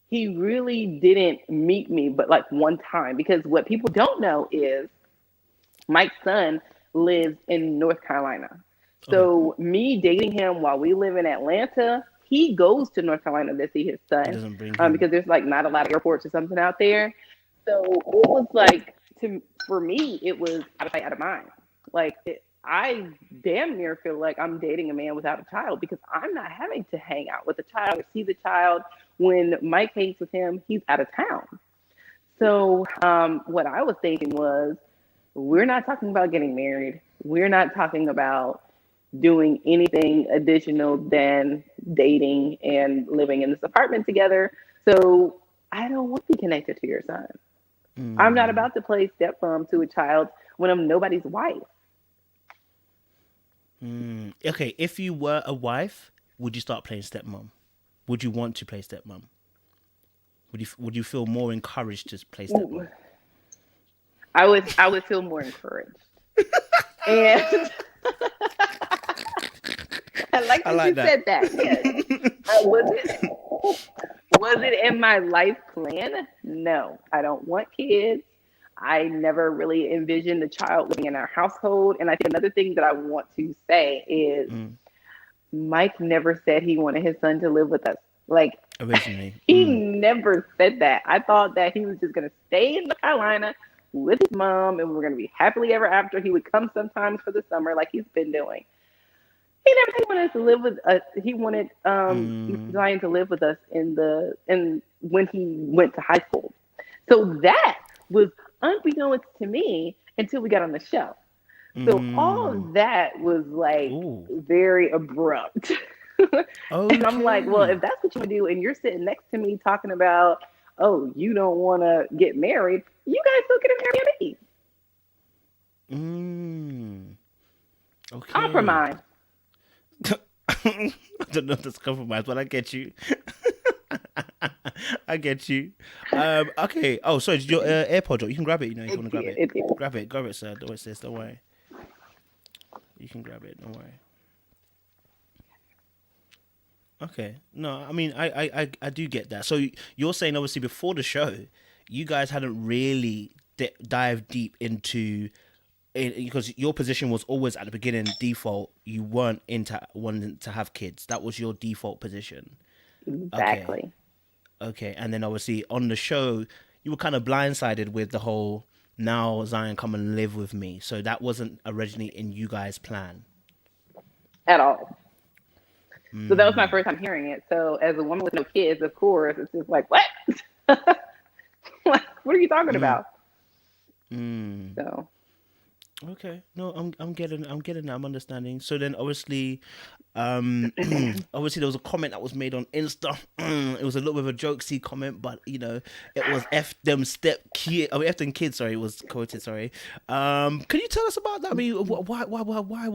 he really didn't meet me but like one time, because what people don't know is Mike's son lives in North Carolina. Okay. So me dating him while we live in Atlanta, he goes to North Carolina to see his It son, doesn't bring him. because there's like not a lot of airports or something out there. So it was like, for me, it was out of sight, out of mind. Like I damn near feel like I'm dating a man without a child, because I'm not having to hang out with the child or see the child. When Mike hangs with him, he's out of town. So what I was thinking was, we're not talking about getting married. We're not talking about doing anything additional than dating and living in this apartment together. So I don't want to be connected to your son. I'm not Mm, about to play stepmom to a child when I'm nobody's wife. okay, if you were a wife, would you start playing stepmom? Would you want to play stepmom? Would you feel more encouraged to play stepmom? I would feel more encouraged. And I like I that like you that. said that. Yes. Was it in my life plan? No, I don't want kids. I never really envisioned a child living in our household. And I think another thing that I want to say is Mm, Mike never said he wanted his son to live with us. Like, originally. he never said that. I thought that he was just going to stay in North Carolina with his mom and we were going to be happily ever after. He would come sometimes for the summer like he's been doing. He never said he wanted us to live with us. He wanted Mm, Zion to live with us in when he went to high school. So that was unbeknownst to me until we got on the show. So all mm. of that was like Ooh. very abrupt. And I'm like, well, if Okay. that's what you do and you're sitting next to me talking about, oh, you don't want to get married, you guys look at an Airbnb. Mm, okay. Compromise. I don't know if that's compromise, but I get you. I get you. Okay. Oh, sorry. Did your AirPod drop? You can grab it. You know, if you want It to grab did. it, It did. grab it, sir. Don't worry, sis. Don't worry. You can grab it. Don't worry. Okay. No, I mean, I do get that. So you're saying obviously before the show, you guys hadn't really dived deep into because your position was always at the beginning default. You weren't into wanting to have kids. That was your default position. Okay. Exactly. Okay, and then obviously on the show, you were kind of blindsided with the whole now Zion come and live with me. So that wasn't originally in you guys' plan. At all. So that was my first time hearing it. So as a woman with no kids, of course, it's just like, what? Like, what are you talking about? So Okay, no, I'm getting that. I'm understanding. So then obviously, obviously there was a comment that was made on Insta. It was a little bit of a jokesy comment, but it was f them step kid. I mean, f them kids. Sorry, it was quoted. Sorry. Can you tell us about that? I mean, why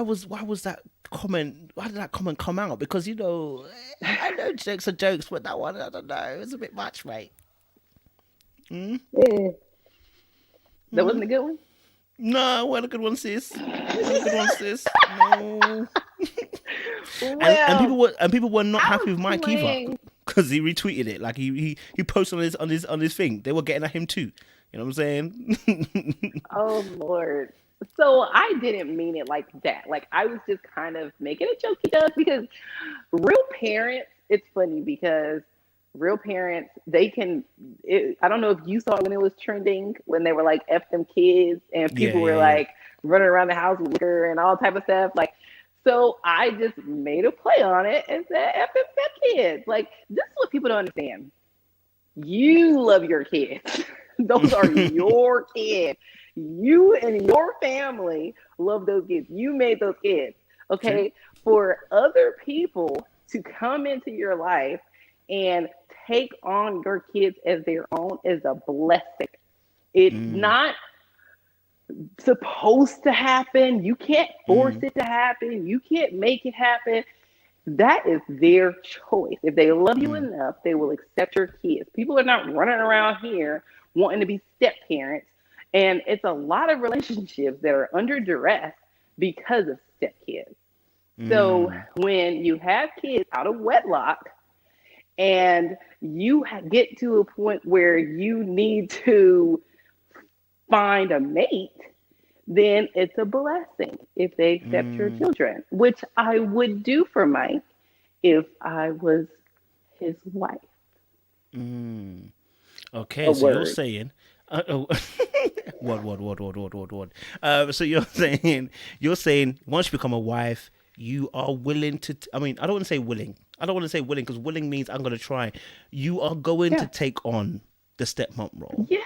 was why was that comment? Why did that comment come out? Because I know jokes are jokes, but that one I don't know. It was a bit much, mate. yeah, that wasn't a good one. No, what a good one, sis. What a good one, sis. No. And Well, people were not I happy was with Mike either playing. because he retweeted it. Like he posted on his thing. They were getting at him too. You know what I'm saying? Oh Lord. So I didn't mean it like that. Like I was just kind of making a joke, because real parents, it's funny because real parents, they can, I don't know if you saw it when it was trending, when they were like, F them kids, and Yeah, people yeah, were yeah. like running around the house with liquor and all type of stuff. Like, so I just made a play on it and said, F them kids. Like, this is what people don't understand. You love your kids. Those are your kids. You and your family love those kids. You made those kids. True. Okay. For other people to come into your life and take on your kids as their own is a blessing. It's not supposed to happen. You can't force it to happen. You can't make it happen. That is their choice. If they love you enough, they will accept your kids. People are not running around here wanting to be step parents. And it's a lot of relationships that are under duress because of step kids. So Mm. when you have kids out of wedlock and you get to a point where you need to find a mate, then it's a blessing if they accept your Mm. children, which I would do for Mike if I was his wife. Mm. A Okay, so you're word. saying, oh, what? So you're saying once you become a wife, you are willing to. I mean, I don't want to say willing. I don't want to say willing because willing means I'm going to try. You are going to Yeah. take on the stepmom role. Yes.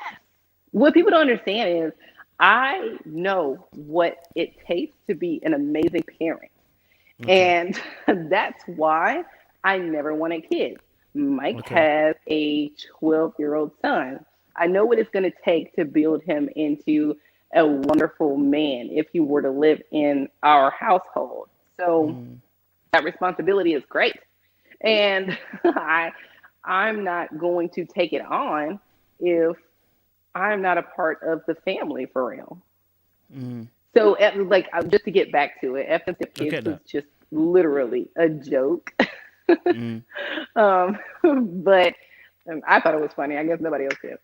What people don't understand is I know what it takes to be an amazing parent. Okay. And that's why I never wanted kids. Mike Okay. has a 12-year-old son. I know what it's going to take to build him into a wonderful man if he were to live in our household. So Mm. that responsibility is great. And I'm not going to take it on if I'm not a part of the family for real. Mm. So, like, just to get back to it, FNC I Kids get was that. just literally a joke. Mm. um, but I thought it was funny. I guess nobody else did.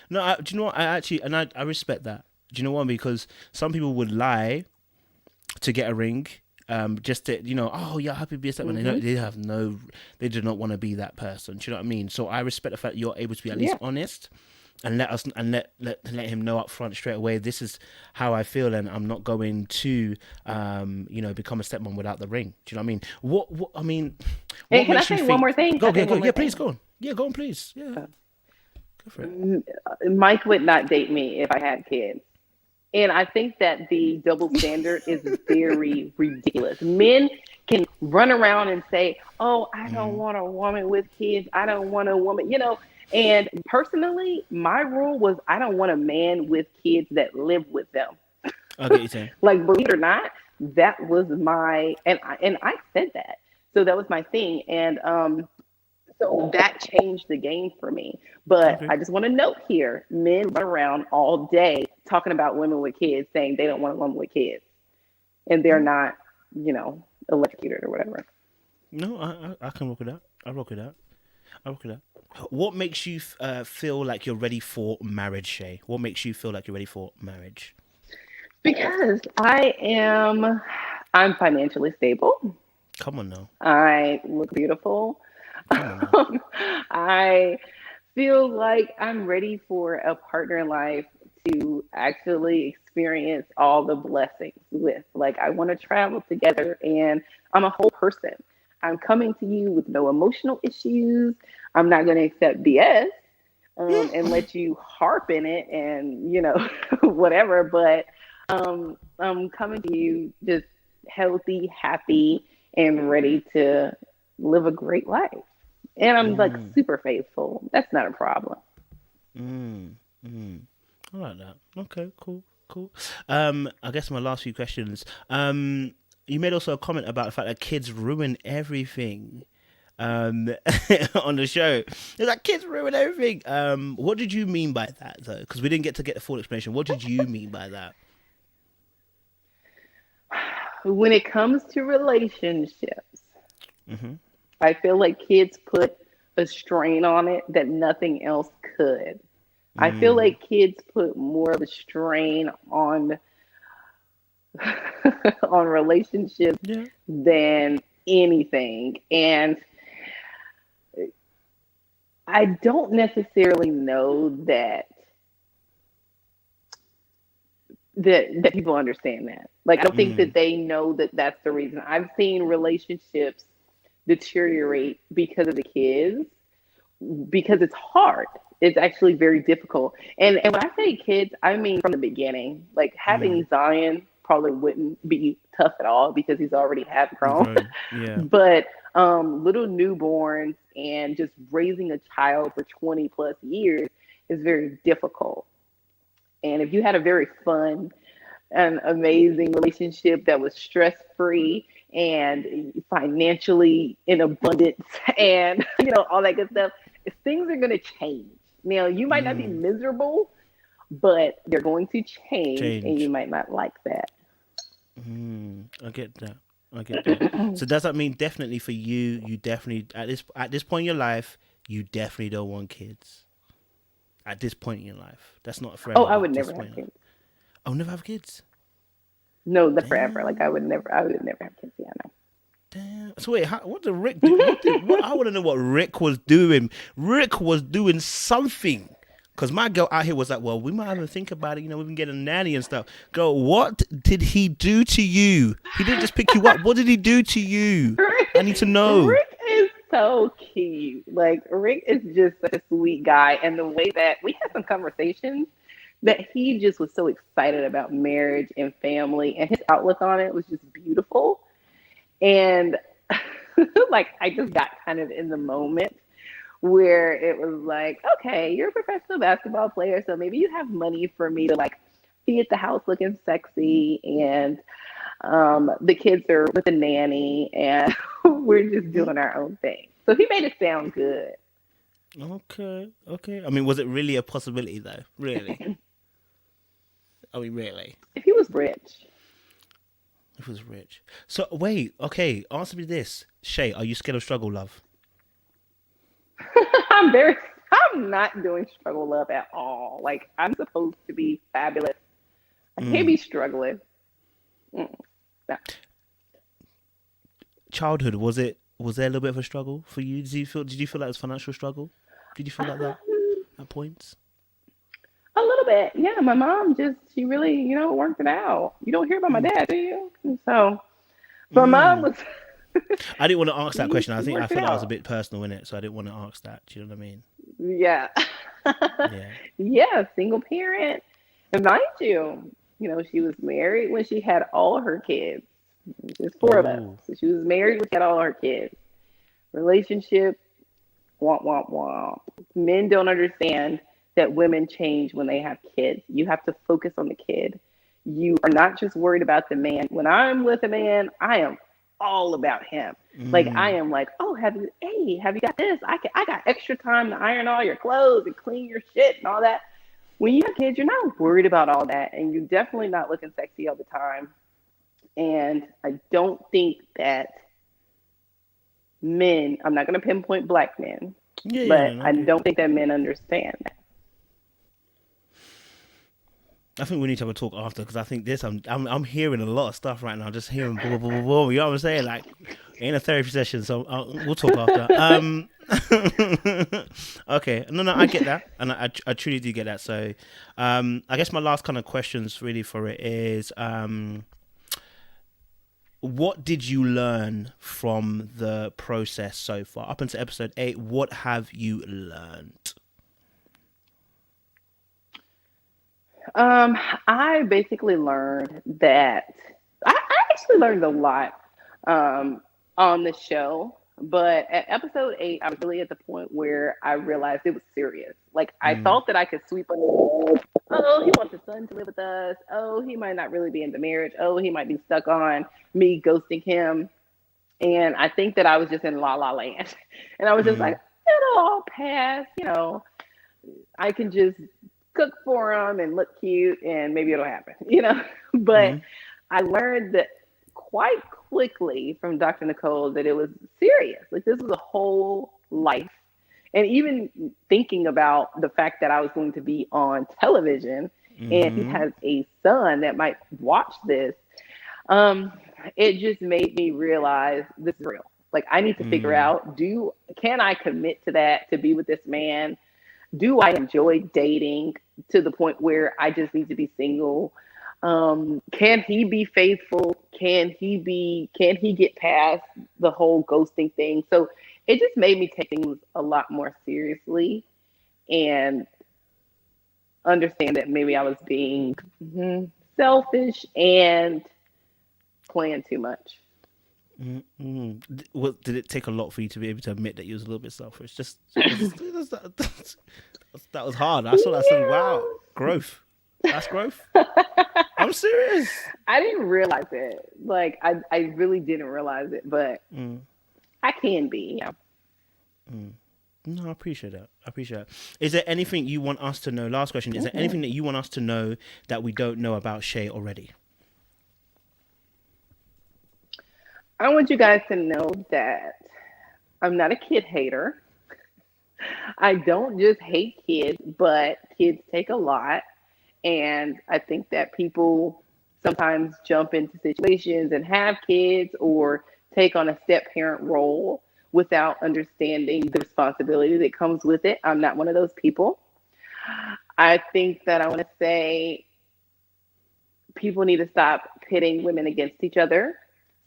No, do you know what? I actually, and I respect that. Do you know what? Because some people would lie to get a ring. Just to, oh yeah, happy to be a stepmom. They, Hmm. know, they have no, they do not want to be that person. Do you know what I mean? So I respect the fact you're able to be at least Yeah. honest and let us and let him know up front straight away. This is how I feel, and I'm not going to, become a stepmom without the ring. Do you know what I mean? What I mean, And what can I makes you say one more think? thing? Can Go, I say go, go. one more Yeah, please thing? go on. Yeah, go on, please. Yeah, go for it. Mike would not date me if I had kids. And I think that the double standard is very ridiculous. Men can run around and say, "Oh, I don't Mm. want a woman with kids. I don't want a woman." And personally, my rule was I don't want a man with kids that live with them. I get you saying. Like, believe it or not, that was my and I said that. So that was my thing. And so that changed the game for me. But Okay. I just want to note here, men run around all day talking about women with kids, saying they don't want a woman with kids. And they're not, electrocuted or whatever. No, I can rock with that. I rock with that. I rock with that. What makes you feel like you're ready for marriage, Shay? What makes you feel like you're ready for marriage? Because I'm financially stable. Come on now. I look beautiful. Come on now. I feel like I'm ready for a partner in life to actually experience all the blessings with. Like, I want to travel together and I'm a whole person. I'm coming to you with no emotional issues. I'm not going to accept BS and let you harp in it and, whatever. But I'm coming to you just healthy, happy, and ready to live a great life. And I'm like Mm, super faithful. That's not a problem. mm, mm. I like that. Okay, cool, cool. I guess my last few questions. You made also a comment about the fact that kids ruin everything. On the show, it's like kids ruin everything. What did you mean by that, though? Because we didn't get to get the full explanation. What did you mean by that? When it comes to relationships, Hmm. I feel like kids put a strain on it that nothing else could. I feel Mm, like kids put more of a strain on on relationships yeah. than anything. And I don't necessarily know that people understand that. Like, I don't think Mm, that they know that that's the reason. I've seen relationships deteriorate because of the kids, because it's hard. It's actually very difficult. And when I say kids, I mean from the beginning. Like, mm. having Zion probably wouldn't be tough at all because he's already half grown. Grown. Yeah. But little newborns and just raising a child for 20 plus years is very difficult. And if you had a very fun and amazing relationship that was stress free and financially in abundance and all that good stuff, things are going to change. Now, you might not be Mm. miserable, but they're going to change and you Change. might not like that. I get that. I get that. So does that mean definitely for you, you definitely at this point in your life, you definitely don't want kids? At this point in your life, that's not Oh, forever, I would but this never have point in life. kids. Oh, never have kids. No, the forever. Like Damn. I would never have kids. Yeah, no. Damn. So wait, what did Rick do? What? I want to know what Rick was doing. Rick was doing something. Because my girl out here was like, well, we might have to think about it. You know, we've been getting a nanny and stuff. Girl, what did he do to you? He didn't just pick you up. What did he do to you? I need to know. Rick is so cute. Like Rick is just such a sweet guy, and the way that we had some conversations that he just was so excited about marriage and family, and his outlook on it was just beautiful. And like I just got kind of in the moment where it was like, okay, you're a professional basketball player, so maybe you have money for me to like be at the house looking sexy, and the kids are with the nanny, and we're just doing our own thing. So he made it sound good. Okay, okay. I mean, was it really a possibility though? Really? I mean, really? If he was rich. It was rich. So wait, okay. Answer me this, Shay. Are you scared of struggle, love? I'm not doing struggle love at all. Like I'm supposed to be fabulous. I can't be struggling. Mm, no. Childhood, was it? Was there a little bit of a struggle for you? Did you feel like it was financial struggle? Did you feel like that at points? A little bit. Yeah, my mom she really, worked it out. You don't hear about my dad, do you? And so my mom was I didn't want to ask that question. I she think I worked it feel that was a out. bit personal in it, so I didn't want to ask that. Do you know what I mean? Yeah. Yeah. Yeah, single parent. And mind you, she was married when she had all her kids. Just four of us. Oh. So she was married when she had all her kids. Relationship, womp, womp, womp. Men don't understand that women change when they have kids. You have to focus on the kid. You are not just worried about the man. When I'm with a man, I am all about him. Like I am like, oh, have you got this? I got extra time to iron all your clothes and clean your shit and all that. When you have kids, you're not worried about all that, and you're definitely not looking sexy all the time. And I don't think that men, I'm not going to pinpoint black men, Yeah, yeah, but no, I okay. don't think that men understand that. I think we need to have a talk after because I think I'm hearing a lot of stuff right now. Just hearing blah, blah, blah, blah, you know what I'm saying? Like, it ain't a therapy session, so we'll talk after. Okay, no, I get that, and I truly do get that. So, I guess my last kind of questions really for it is, what did you learn from the process so far up until episode 8? What have you learned? I basically learned that I actually learned a lot on the show, but at episode 8, I was really at the point where I realized it was serious. Like I thought that I could sweep under the rug. Oh, he wants his son to live with us. Oh, he might not really be into marriage. Oh, he might be stuck on me ghosting him. And I think that I was just in la la land, and I was just like, it'll all pass. I can just cook for them and look cute and maybe it'll happen. But I learned that quite quickly from Dr. Nicole that it was serious. Like this was a whole life. And even thinking about the fact that I was going to be on television and he has a son that might watch this, it just made me realize this is real. Like I need to figure out, can I commit to that, to be with this man? Do I enjoy dating to the point where I just need to be single? Can he be faithful? Can he get past the whole ghosting thing? So it just made me take things a lot more seriously and understand that maybe I was being selfish and playing too much. Well, did it take a lot for you to be able to admit that you was a little bit selfish? That was hard. I saw that saying, wow, growth. That's growth. I'm serious. I didn't realize it. Like I really didn't realize it, but I can be. Yeah. No, I appreciate that. Is there anything you want us to know? Last question. Is there anything that you want us to know that we don't know about Shay already? I want you guys to know that I'm not a kid hater. I don't just hate kids, but kids take a lot. And I think that people sometimes jump into situations and have kids or take on a step parent role without understanding the responsibility that comes with it. I'm not one of those people. I think that I want to say people need to stop pitting women against each other.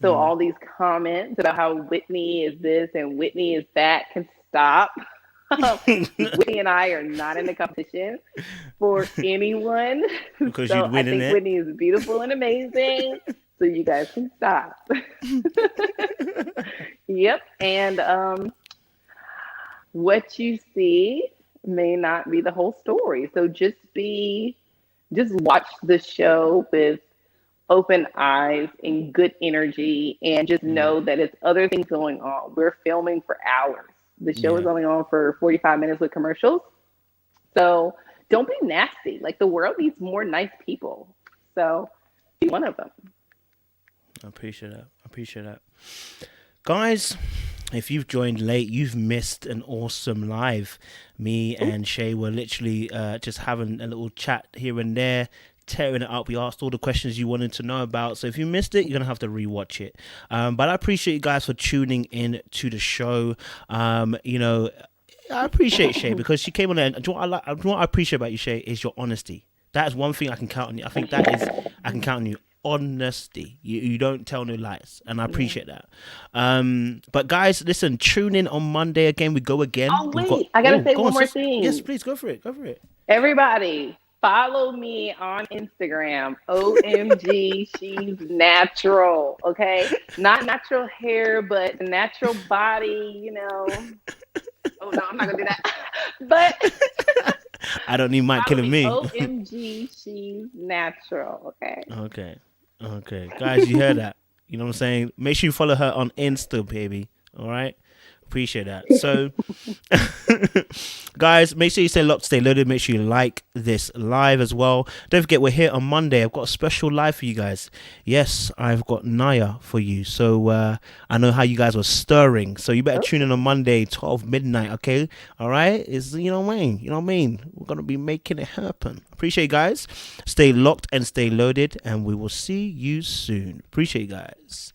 So all these comments about how Whitney is this and Whitney is that can stop. Whitney and I are not in the competition for anyone. Because So you'd I win in think it. Whitney is beautiful and amazing. So you guys can stop. Yep. And what you see may not be the whole story. So just watch the show with open eyes and good energy and just know that it's other things going on. We're filming for hours. The show is Yeah. only on for 45 minutes with commercials. So don't be nasty. Like the world needs more nice people. So be one of them. I appreciate that. Guys, if you've joined late, you've missed an awesome live. Me and Shay were literally just having a little chat here and there, tearing it up. We asked all the questions you wanted to know about. So if you missed it, you're going to have to rewatch it. But I appreciate you guys for tuning in to the show. I appreciate Shay because she came on there. And do you know what I appreciate about you, Shay, is your honesty. That is one thing I can count on you. I think I can count on you. Honesty. You don't tell no lies, and I appreciate that. But guys, listen, tune in on Monday again. We go again. Oh, wait. I got to say go one on, more sis. thing. Yes, please go for it. Everybody, follow me on Instagram. OMG, she's natural. Okay, not natural hair, but natural body. Oh no, I'm not gonna do that. But I don't need Mike killing me. OMG, she's natural. Okay, guys, you heard that. You know what I'm saying? Make sure you follow her on Insta, baby. All right. Appreciate that. So, guys, make sure you stay locked, stay loaded. Make sure you like this live as well. Don't forget, we're here on Monday. I've got a special live for you guys. Yes, I've got Naya for you. So, I know how you guys were stirring. So, you better tune in on Monday, 12 midnight, okay? All right? You know what I mean? We're going to be making it happen. Appreciate you guys. Stay locked and stay loaded, and we will see you soon. Appreciate you guys.